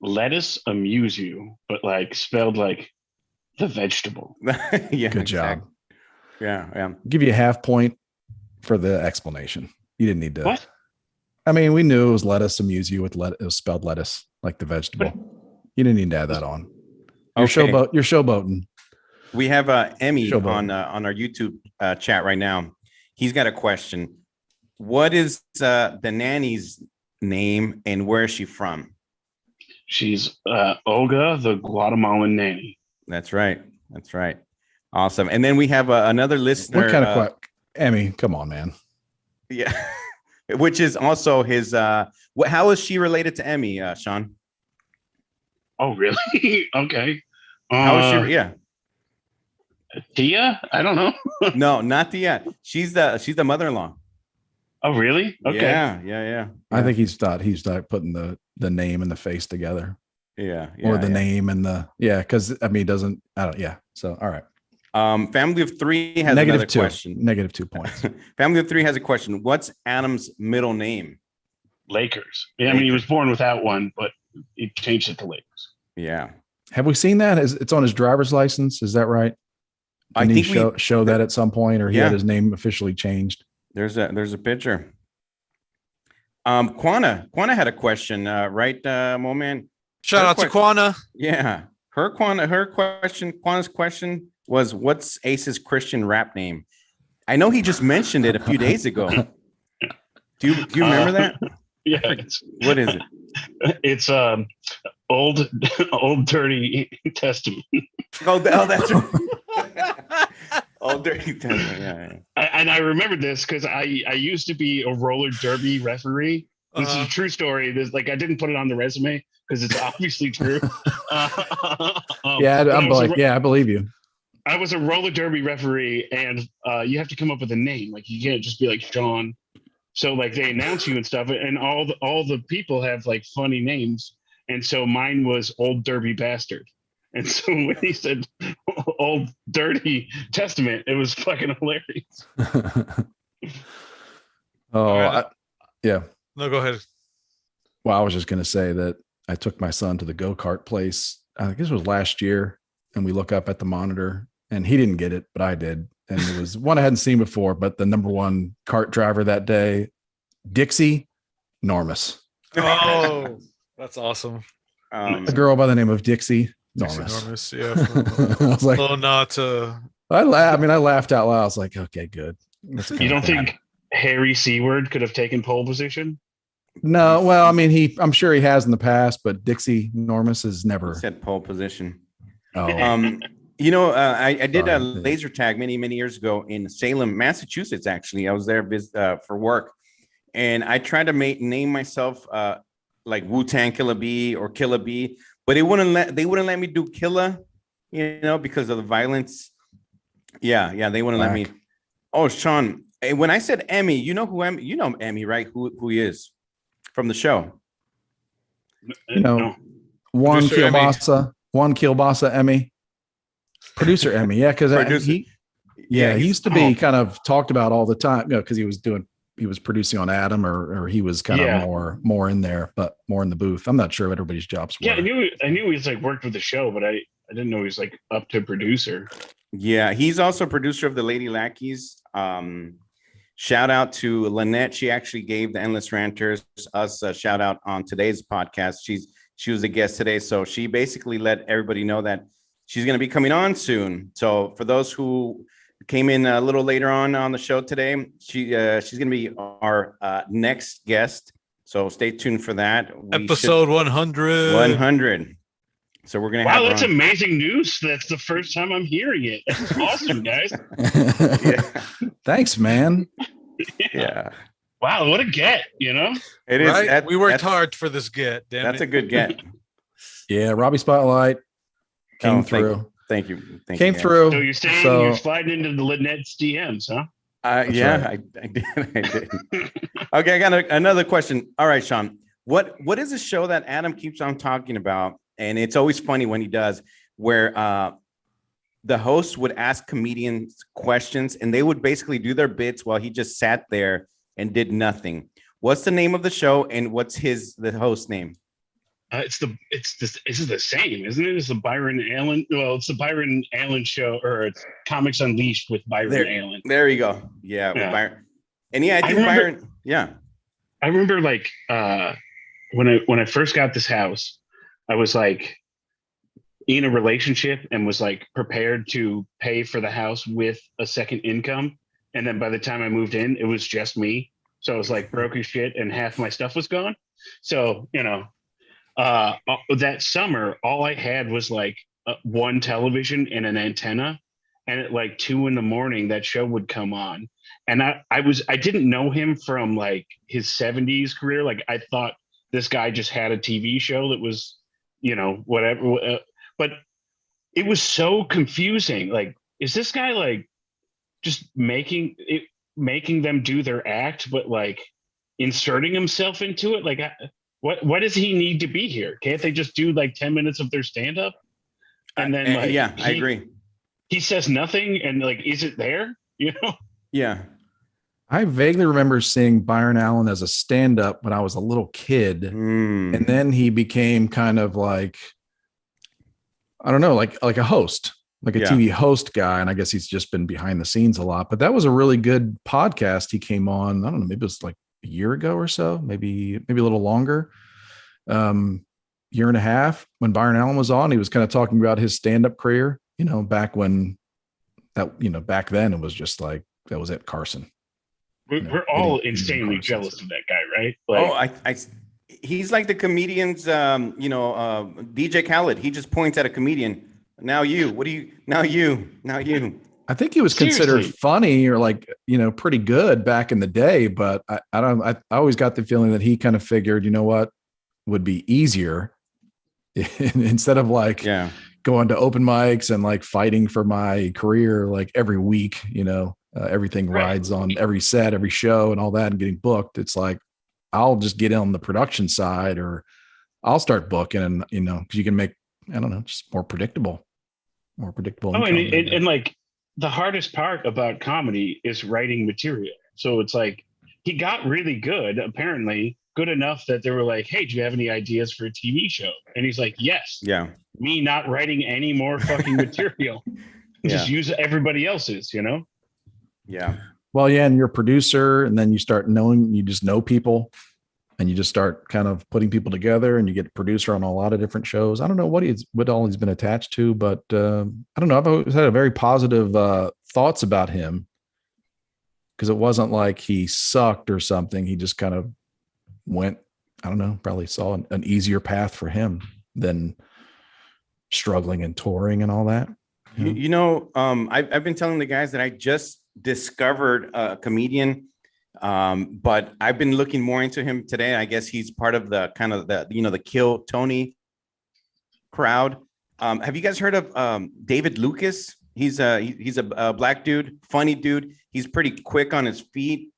Lettuce amuse you, but like spelled like the vegetable. Yeah. Good job. Yeah. Yeah. I'll give you a half point for the explanation. You didn't need to. What? I mean, we knew it was lettuce amuse you with it was spelled lettuce, like the vegetable. You didn't need to add that on. You're showboating. We have Emmy Showboat. on our YouTube chat right now. He's got a question. What is the nanny's name and where is she from? She's Olga, the Guatemalan nanny. That's right. That's right. Awesome. And then we have another listener. What kind of Emmy? Come on, man. Yeah. Which is also his. How is she related to Emmy, Sean? Oh, really? Okay. How is she? Yeah. Tia? I don't know. No, not Tia. She's the mother-in-law. Oh, really? Okay. Yeah. I think he's putting the name and the face together. Yeah. Or the name and the because I mean it doesn't. I don't. Yeah. So all right. Family of Three has Negative another 2. question. Negative 2 points. Family of Three has a question. What's Adam's middle name? Lakers. Yeah, I mean, he was born without one, but he changed it to Lakers. Yeah. Have we seen that? It's on his driver's license. Is that right? I Didn't think he show that at some point, or he had his name officially changed? There's a picture. Quana had a question, right, Moman? Shout out to Quana. Yeah. Quana's question was, what's Ace's Christian rap name? I know he just mentioned it a few days ago. Do you remember that? Yeah. What is it? It's old dirty testament. Oh, that's right. Old dirty testament. Yeah. And I remember this because I used to be a roller derby referee. This is a true story. There's I didn't put it on the resume because it's obviously true. I believe you. I was a roller derby referee, and you have to come up with a name. Like, you can't just be like Sean. So they announce you and stuff, and all the people have funny names. And so mine was Old Derby Bastard. And so when he said Old Dirty Testament, it was fucking hilarious. Yeah. No, go ahead. Well, I was just going to say that I took my son to the go-kart place. I guess it was last year, and we look up at the monitor, and he didn't get it, but I did. And it was one I hadn't seen before, but the number one kart driver that day, Dixie Normus. Oh, that's awesome. A girl by the name of Dixie Normus. Enormous, yeah. I was like, oh, not I laughed out loud. I was like, okay, good. You don't think Harry Seward could have taken pole position? No, well, I mean, I'm sure he has in the past, but Dixie Normus has never said pole position. Oh. I did a laser tag many years ago in Salem, Massachusetts. Actually, I was there for work, and I tried to name myself like Wu-Tang Killer B or Killer B, but they wouldn't let me do Killer, because of the violence. Yeah, they wouldn't let me. Oh, Sean, when I said Emmy, you know who Emmy? You know Emmy, right? Who he is from the show? One Kielbasa Emmy, producer Emmy. Yeah, because he used to be kind of talked about all the time, because he was producing on Adam, or he was kind of more in there, but more in the booth. I'm not sure what everybody's jobs were. Yeah, I knew he was worked with the show, but I didn't know he was up to producer. Yeah, he's also producer of the Lady Lackeys. Shout out to Lynette. She actually gave the Endless Ranters us a shout out on today's podcast. She was a guest today, so she basically let everybody know that she's going to be coming on soon. So for those who came in a little later on the show today, she's going to be our next guest. So stay tuned for that. Episode 100. 100. So we're going to have. Wow, that's amazing news. That's the first time I'm hearing it. That's awesome, guys. Yeah. Thanks, man. Yeah. Wow, what a get, you know? It is. Right? We worked hard for this get. Damn That's it. a good get. Yeah, Robbie Spotlight came through. Thank you. Came through. So you're saying you're sliding into the Lynette's DMs, huh? Yeah, right. I did. Okay, I got another question. All right, Sean. What is a show that Adam keeps on talking about? And it's always funny when he does, where the host would ask comedians questions and they would basically do their bits while he just sat there and did nothing. What's the name of the show and what's the host name? It's the same, isn't it? It's the Byron Allen. Well, it's the Byron Allen show, or it's Comics Unleashed with Byron Allen. There you go. Yeah. With Byron. And yeah, I think Byron. Yeah. I remember like when I first got this house, I was like in a relationship and was like prepared to pay for the house with a second income. And then by the time I moved in, it was just me. So I was like broke as shit and half my stuff was gone. So, you know, that summer, all I had was like one television and an antenna. And at like 2 a.m, that show would come on. And I didn't know him from like his 70s career. Like I thought this guy just had a TV show that was, you know, whatever. But it was so confusing. Like, is this guy like just making them do their act, but like inserting himself into it? Like, what does he need to be here? Can't they just do like 10 minutes of their stand up? And then like, yeah, I agree. He says nothing and like, is it there? You know? Yeah. I vaguely remember seeing Byron Allen as a stand-up when I was a little kid. And then he became kind of like, I don't know, like a host, like a TV host guy. And I guess he's just been behind the scenes a lot, but that was a really good podcast. He came on, I don't know, maybe it was like a year ago or so, maybe a little longer. Year and a half when Byron Allen was on, he was kind of talking about his stand-up career, you know, back then it was just like, that was it, Carson. We're all insanely jealous of that guy, right? Like, he's like the comedians, DJ Khaled. He just points at a comedian. Now you. I think he was considered funny or like, you know, pretty good back in the day, but I always got the feeling that he kind of figured, you know what would be easier instead of like going to open mics and like fighting for my career, like every week, you know. Everything rides on every set, every show and all that and getting booked. It's like, I'll just get in on the production side or I'll start booking and, you know, cause you can make, I don't know, just more predictable. Oh, and like the hardest part about comedy is writing material. So it's like, he got really good, apparently good enough that they were like, hey, do you have any ideas for a TV show? And he's like, yes. Yeah. Me not writing any more fucking material. Just use everybody else's, you know? Yeah. Well, yeah. And you're a producer and then you start knowing, you just know people and you just start kind of putting people together and you get a producer on a lot of different shows. I don't know what all he's been attached to, but I don't know. I've always had a very positive thoughts about him because it wasn't like he sucked or something. He just kind of went, I don't know, probably saw an easier path for him than struggling and touring and all that. You know, I've been telling the guys that I just discovered a comedian, but I've been looking more into him today. I guess he's part of the kind of the Kill Tony crowd. Have you guys heard of David Lucas? He's a black dude, funny dude. He's pretty quick on his feet.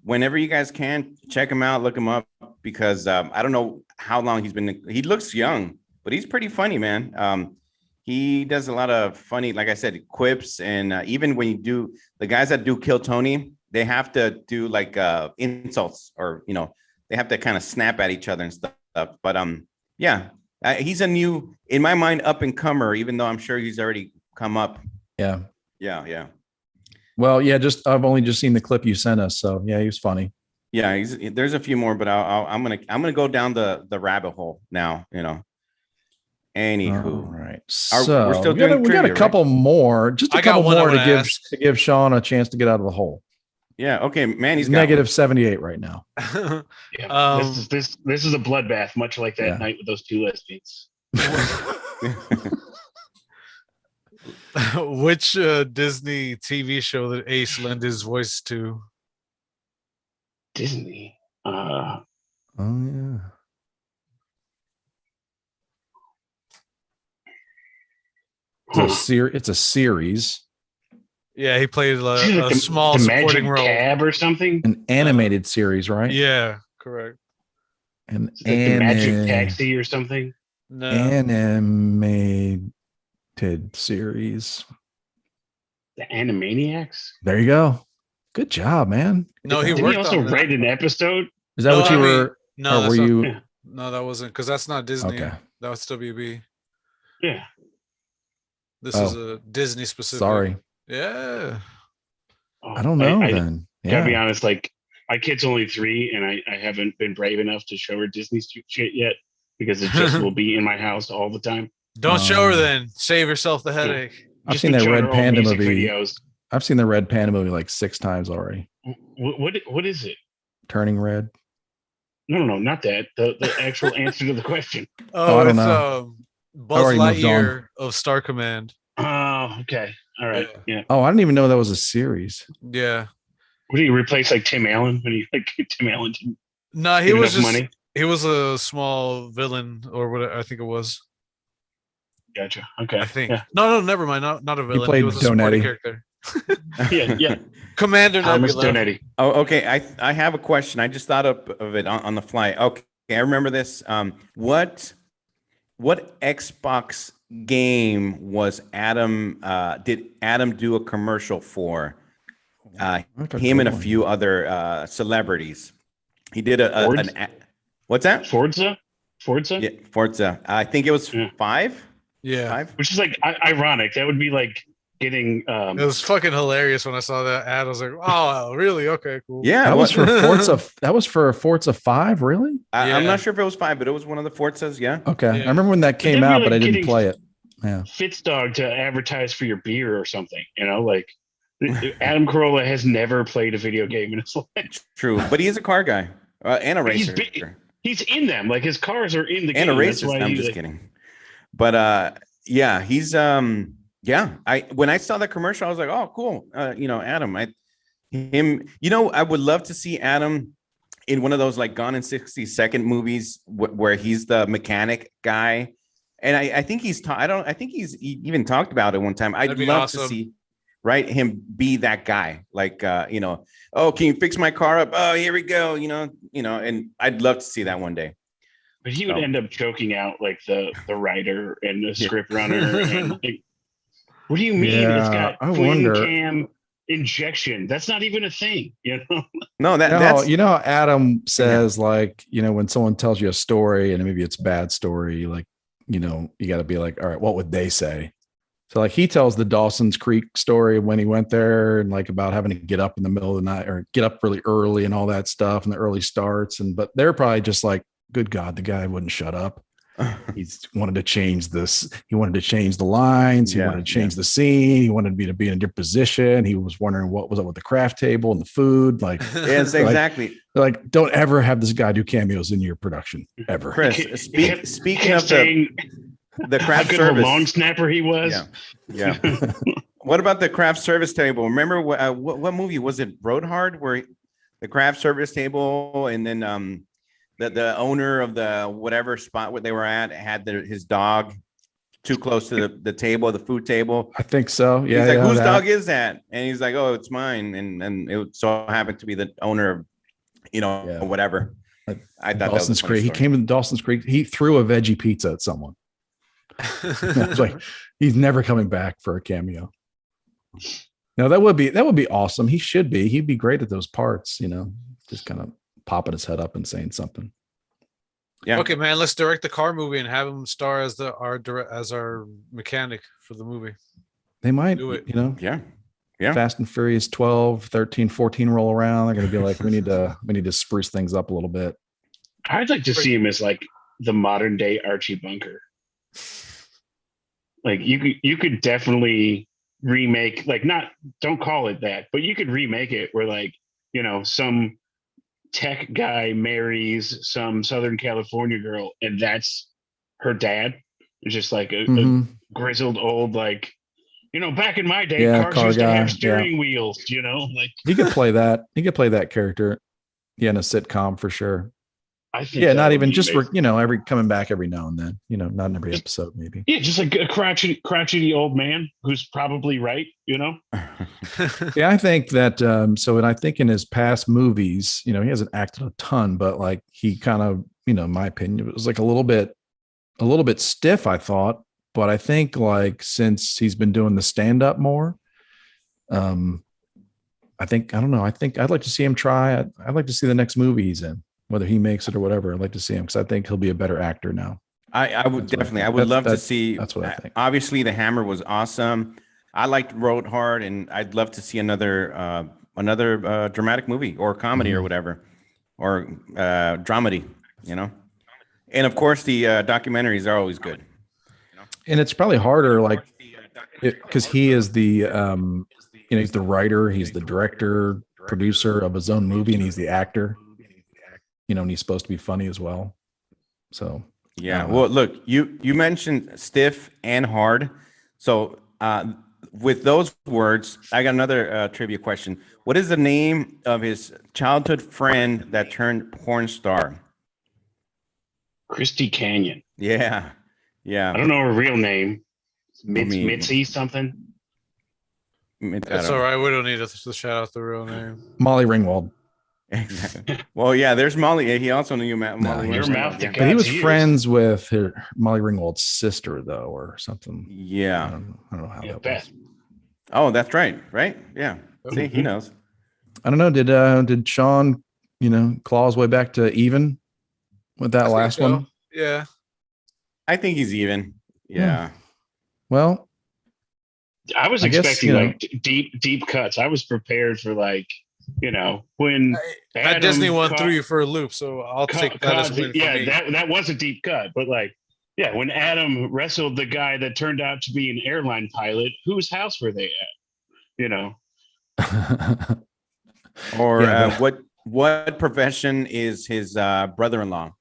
Whenever you guys can, check him out, look him up, because I don't know how long he's been. He looks young, but he's pretty funny, man. He does a lot of funny, like I said, quips. And even when you do, the guys that do Kill Tony, they have to do like insults or, you know, they have to kind of snap at each other and stuff. But he's a new, in my mind, up and comer, even though I'm sure he's already come up. Yeah. Yeah. Well, yeah, I've only just seen the clip you sent us, so yeah, he was funny. Yeah, there's a few more, but I'm gonna go down the rabbit hole now. Anywho, All right. we're still doing we got trivia, a couple more, just a I got couple one I more to wanna ask. give Sean a chance to get out of the hole. Yeah. Okay, man. He's negative 78 right now. Yeah, this is a bloodbath, much like that night with those two lesbians. Which Disney TV show did Ace lend his voice to? Disney. Oh yeah. It's a series. Yeah, he played a small supporting role. Cab or something. An animated series, right? Yeah, correct. An the Magic Taxi or something. No. Animated series. The Animaniacs. There you go. Good job, man. No, Did he also write an episode? Is that what you were? No, were you? Yeah. No, that wasn't, because that's not Disney. Okay. That was WB. Yeah. This is a Disney specific. Sorry. Yeah. I don't know. Then gotta be honest. Like, my kid's only 3, and I haven't been brave enough to show her Disney shit yet because it just will be in my house all the time. Don't show her then. Save yourself the headache. I've seen that Red Panda movie. I've seen the Red Panda movie like 6 times already. What is it? Turning Red. No, not that. The actual answer to the question. Oh, I don't know. Buzz Lightyear of Star Command. Oh, okay. All right. Yeah. Oh, I didn't even know that was a series. Yeah. What do you replace like Tim Allen? When you like Tim Allen didn't No, he was just money? He was a small villain or what I think it was. Gotcha. Okay. I think. Yeah. No, never mind. Not a villain. He played was a supporting Donetti. character. Yeah. Commander Thomas Nebula. Donetti. Oh, okay. I have a question. I just thought of it on the fly. Okay, I remember this. What Xbox game was Adam? Did Adam do a commercial for? Him and a few other celebrities. He did what's that? Forza. Yeah, Forza. I think it was 5. Yeah. 5? Which is like ironic. That would be like getting. It was fucking hilarious when I saw that ad. I was like, "Oh, really? Okay, cool." Yeah, that was for Forza. That was for Forza 5, really? I'm not sure if it was 5, but it was one of the Forzas. Yeah. Okay, Yeah. I remember when that came out, but I didn't play it. Yeah, Fitzdog to advertise for your beer or something. Like Adam Corolla has never played a video game in his life. True, but he is a car guy and a racer. He's in them. Like his cars are in the game. And a racist. I'm just kidding. But yeah, he's yeah. When I saw that commercial, I was like, oh, cool. Adam. I would love to see Adam in one of those like Gone in 60-second movies where he's the mechanic guy. And I think he even talked about it one time. I'd love to see him be that guy. Like oh, can you fix my car up? Oh, here we go. And I'd love to see that one day. But he would end up choking out like the writer and the script runner. And like, what do you mean? It's got twin cam injection. That's not even a thing. No, that's how Adam says, like, when someone tells you a story and maybe it's a bad story, like, you got to be like, all right, what would they say? So like he tells the Dawson's Creek story when he went there and like about having to get up in the middle of the night or get up really early and all that stuff and the early starts. But they're probably just like, good God, the guy wouldn't shut up. He wanted to change this. He wanted to change the lines. He wanted to change the scene. He wanted me to be in a different position. He was wondering what was up with the craft table and the food. Like, yes, exactly. Like, don't ever have this guy do cameos in your production ever. Chris, speaking of the craft service, long snapper he was. Yeah. What about the craft service table? Remember what movie was it? Road Hard, where the craft service table, and then the owner of the whatever spot where they were at had his dog too close to the table, the food table. I think so. Yeah. He's like, whose dog is that? And he's like, oh, it's mine. And it so happened to be the owner of, whatever. I thought Dawson's Creek. He came to Dawson's Creek. He threw a veggie pizza at someone. It's like he's never coming back for a cameo. No, that would be awesome. He'd be great at those parts, just kind of popping his head up and saying something. Yeah. Okay, man. Let's direct the car movie and have him star as our mechanic for the movie. They might do it. Yeah. Yeah. Fast and Furious 12, 13, 14 roll around, they're going to be like, we need to spruce things up a little bit. I'd like to see him as like the modern day Archie Bunker. Like you could definitely remake, like, not, don't call it that, but you could remake it where, like, you know, some tech guy marries some Southern California girl and that's her dad. It's just like a grizzled old, like, you know, back in my day, cars car used guy, to have steering wheels, you know, like he could play that. He could play that character. Yeah, in a sitcom for sure. I think not even just amazing. for, you know, coming back every now and then, you know, not in every episode maybe. Yeah, just like a crotchety old man who's probably right, you know. Yeah, I think that and I think in his past movies, you know, he hasn't acted a ton, but like he kind of, you know, in my opinion, it was like a little bit stiff, I thought. But I think like since he's been doing the stand-up more, I think I'd like to see him try. I'd like to see the next movie he's in, whether he makes it or whatever. I'd like to see him because I think he'll be a better actor now. I would definitely. I would love to see. That's what I think. Obviously, The Hammer was awesome. I liked Road Hard, and I'd love to see another dramatic movie or comedy or whatever, or dramedy. You know, and of course the documentaries are always good. And it's probably harder, like, because he is the, you know, he's the writer, he's the director, producer of his own movie, and he's the actor. You know, and he's supposed to be funny as well. So yeah. Well, look, you mentioned stiff and hard. So with those words, I got another trivia question. What is the name of his childhood friend that turned porn star? Christy Canyon. Yeah. Yeah. I don't know her real name. Mitzi something. That's all right. We don't need to shout out the real name. Molly Ringwald. Exactly. Well, yeah, there's Molly. He also knew Molly. But he was friends with Molly Ringwald's sister, though, or something. Yeah. I don't know how that was. Oh, that's right. Right? Yeah. See, he knows. I don't know. Did Sean, you know, claw his way back to even with that last one? Yeah. I think he's even. Yeah. Well, I was expecting like deep cuts. I was prepared for, like, you know, when that Disney one threw you for a loop, so I'll take that as win. Yeah, that was a deep cut, but like, yeah, when Adam wrestled the guy that turned out to be an airline pilot, whose house were they at? You know, or what profession is his brother-in-law?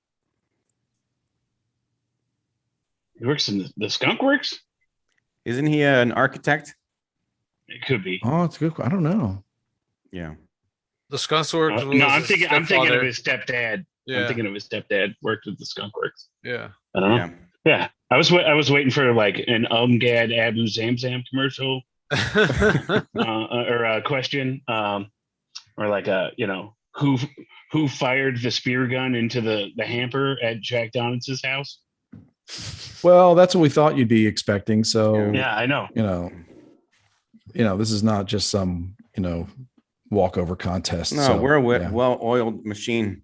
He works in the Skunk Works. Isn't he an architect? It could be. Oh, it's good. I don't know. Yeah. The Skunk Works. No, I'm thinking of his stepdad. Yeah. I'm thinking of his stepdad worked with the Skunk Works. Yeah. I don't know. Yeah. I was waiting for like an Gad Abu Zamzam commercial or a question, or like you know, who fired the spear gun into the hamper at Jack Donaldson's house? Well, that's what we thought you'd be expecting. So yeah, I know. You know, this is not just some, you know, walkover contest. No, we're a well-oiled machine.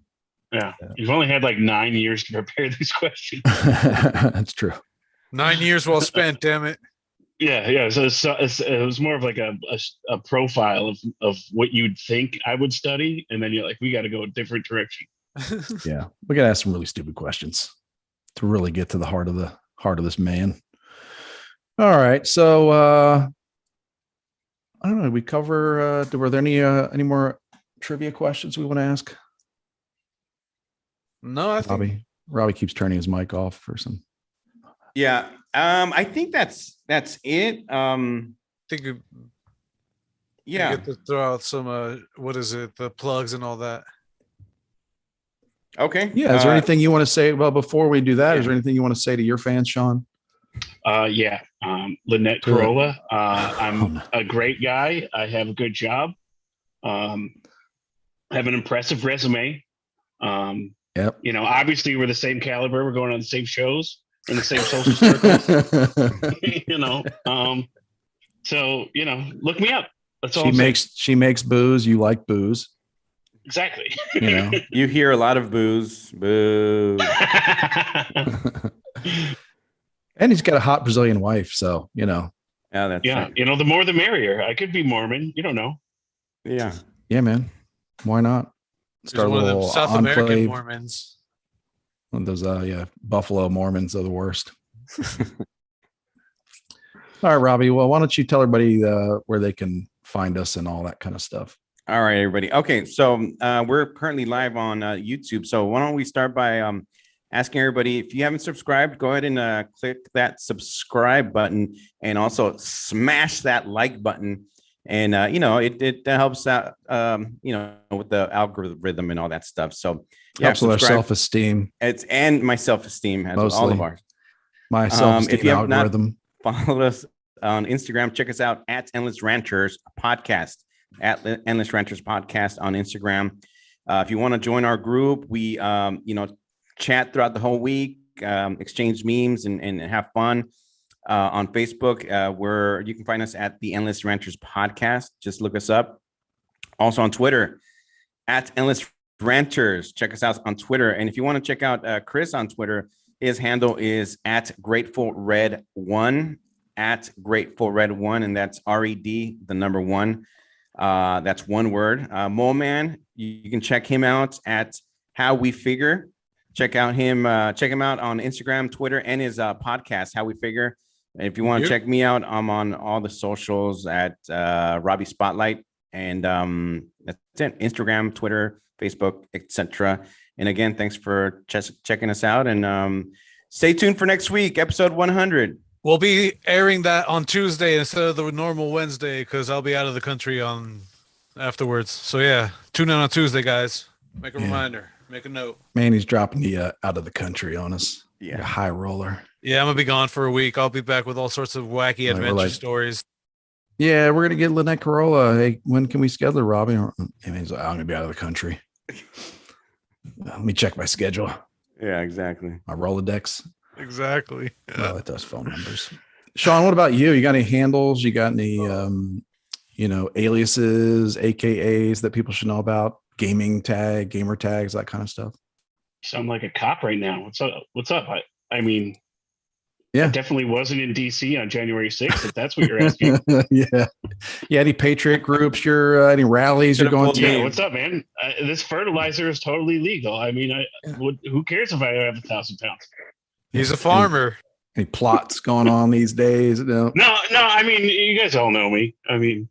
Yeah. You've only had like 9 years to prepare these questions. That's true. 9 years well spent, damn it. Yeah. So it was more of like a profile of what you'd think I would study, and then you're like, we got to go a different direction. Yeah, we got to ask some really stupid questions to really get to the heart of this man. All right, so I don't know. We cover. Were there any more trivia questions we want to ask? No, I think Robbie keeps turning his mic off for some. Yeah, I think that's it. Yeah, get to throw out some. What is it? The plugs and all that. Okay. Yeah. Is there anything you want to say? Well, before we do that, is there anything you want to say to your fans, Sean? Yeah. Lynette Corolla. I'm a great guy. I have a good job. I have an impressive resume. Yep. You know, obviously we're the same caliber. We're going on the same shows in the same social circles. You know. So, you know, look me up. That's all. She makes booze. You like booze. Exactly. You know, you hear a lot of booze. Boo. And he's got a hot Brazilian wife, so you know Yeah, that's right. You know, the more the merrier. I could be Mormon. You don't know. Yeah. Yeah, man. Why not? Start one of them South enclave. American Mormons. One of those, Buffalo Mormons are the worst. All right, Robbie. Well, why don't you tell everybody where they can find us and all that kind of stuff? All right, everybody. Okay, so we're currently live on YouTube. So why don't we start by asking everybody, if you haven't subscribed, go ahead and click that subscribe button and also smash that like button. And, it helps out, with the algorithm and all that stuff. So helps with our self-esteem. And my self-esteem as well, all of ours. My self-esteem if you have algorithm. Follow us on Instagram. Check us out at Endless Ranters Podcast, at Endless Ranters Podcast on Instagram. If you want to join our group, we, chat throughout the whole week, exchange memes and have fun. On Facebook, where you can find us at the Endless Ranters Podcast. Just look us up. Also on Twitter, at Endless Ranters. Check us out on Twitter. And if you want to check out Chris on Twitter, his handle is at Grateful Red 1, at Grateful Red 1, and that's RED, the number 1. That's one word. Mole Man, you can check him out at How We Figure. Check him out on Instagram, Twitter, and his podcast, How We Figure. And if you want to check me out, I'm on all the socials at Robbie Spotlight, and that's it. Instagram, Twitter, Facebook, etc. And again, thanks for checking us out, and stay tuned for next week, episode 100. We'll be airing that on Tuesday instead of the normal Wednesday because I'll be out of the country on afterwards. So yeah, tune in on Tuesday, guys. Make a reminder. Make a note. Man, he's dropping the out of the country on us. Yeah, a high roller. Yeah, I'm gonna be gone for a week. I'll be back with all sorts of wacky adventure stories. Yeah, we're gonna get Lynette Corolla. Hey, when can we schedule, Robbie? And he's like, I'm gonna be out of the country. Let me check my schedule. Yeah, exactly. My Rolodex. Exactly. Yeah. Well, it does phone numbers. Sean, what about you? You got any handles? You got any, aliases, AKAs that people should know about? Gamer tags, that kind of stuff. Sound like a cop right now. What's up? I mean, yeah, I definitely wasn't in DC on January 6th. If that's what you're asking. Yeah. Any patriot groups? Any rallies you're going to? Yeah. What's up, man? This fertilizer is totally legal. I mean, who cares if I have 1,000 pounds? He's a farmer. Any plots going on these days? No. I mean, you guys all know me. I mean,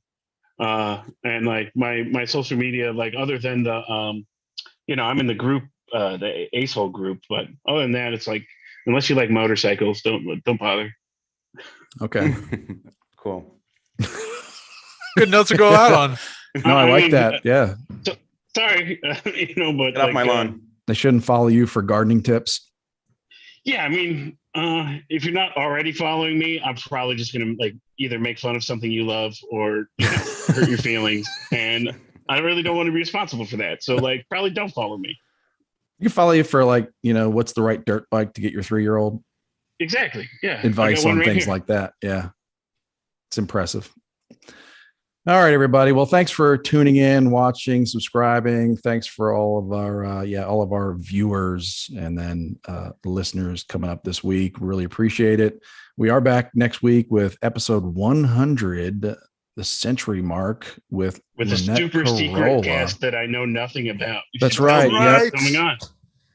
and like my social media, like other than the, I'm in the group, the ACE-hole group, but other than that, it's like, unless you like motorcycles, don't bother. Okay. Cool. Good note to go out on. No, I like that. Yeah. Sorry, but get off my lawn. They shouldn't follow you for gardening tips. Yeah, I mean, if you're not already following me, I'm probably just gonna either make fun of something you love or hurt your feelings, and I really don't want to be responsible for that. So probably don't follow me. You can follow you for what's the right dirt bike to get your 3-year-old? Exactly. Yeah. Advice on things like that. Yeah. It's impressive. All right, everybody. Well, thanks for tuning in, watching, subscribing. Thanks for all of our viewers and then the listeners coming up this week. Really appreciate it. We are back next week with episode 100, the century mark with a super secret guest that I know nothing about. That's right. Yeah. Coming on.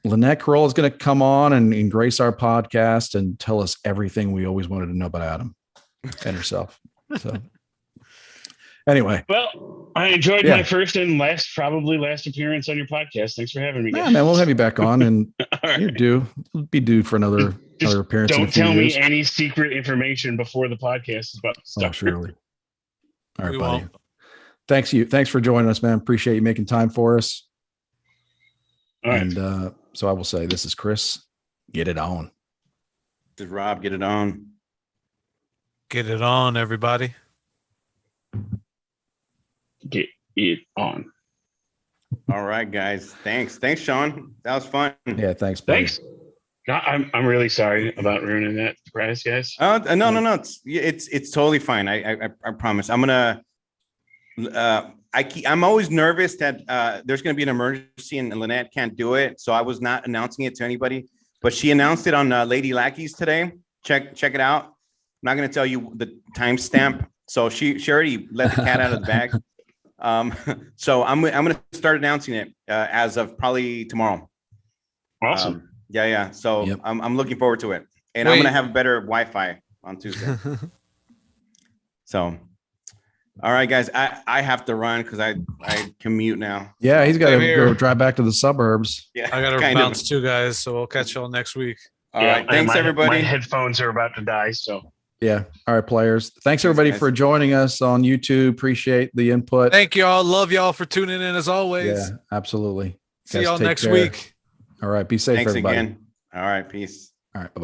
Lynette Corolla is going to come on and grace our podcast and tell us everything we always wanted to know about Adam and herself. So anyway. Well, I enjoyed my first and probably last appearance on your podcast. Thanks for having me. Yeah, man, we'll have you back on, and you're due. Be due for another appearance. Don't tell me any secret information before the podcast is about to start. Oh, surely. All right, We buddy. won't. Thanks for joining us, man. Appreciate you making time for us. All right. And so I will say, this is Chris. Get it on. This is Rob. Get it on. Get it on, everybody. Get it on. All right, guys. Thanks, Sean. That was fun. Yeah, thanks, buddy. Thanks. God, I'm really sorry about ruining that surprise, guys. No. It's totally fine. I promise. I'm gonna. I'm always nervous that there's gonna be an emergency and Lynette can't do it, so I was not announcing it to anybody. But she announced it on Lady Lackeys today. Check it out. not going to tell you the timestamp. So she already let the cat out of the bag. So I'm going to start announcing it as of probably tomorrow. Awesome. Yeah. So Yep. I'm looking forward to it, and I'm going to have better Wi-Fi on Tuesday. So, all right, guys, I have to run because I commute now. Yeah, he's got Same to here. go drive back to the suburbs. Yeah, I got to kind of. bounce too, guys. So we'll catch y'all next week. All right, and thanks everybody. My headphones are about to die, so. Yeah. All right, players. Thanks everybody guys. for joining us on YouTube. Appreciate the input. Thank y'all. Love y'all for tuning in as always. Yeah, absolutely. See Guys, y'all take next care. week. All right. Be safe, Thanks everybody. again. All right, peace. All right. Bye-bye.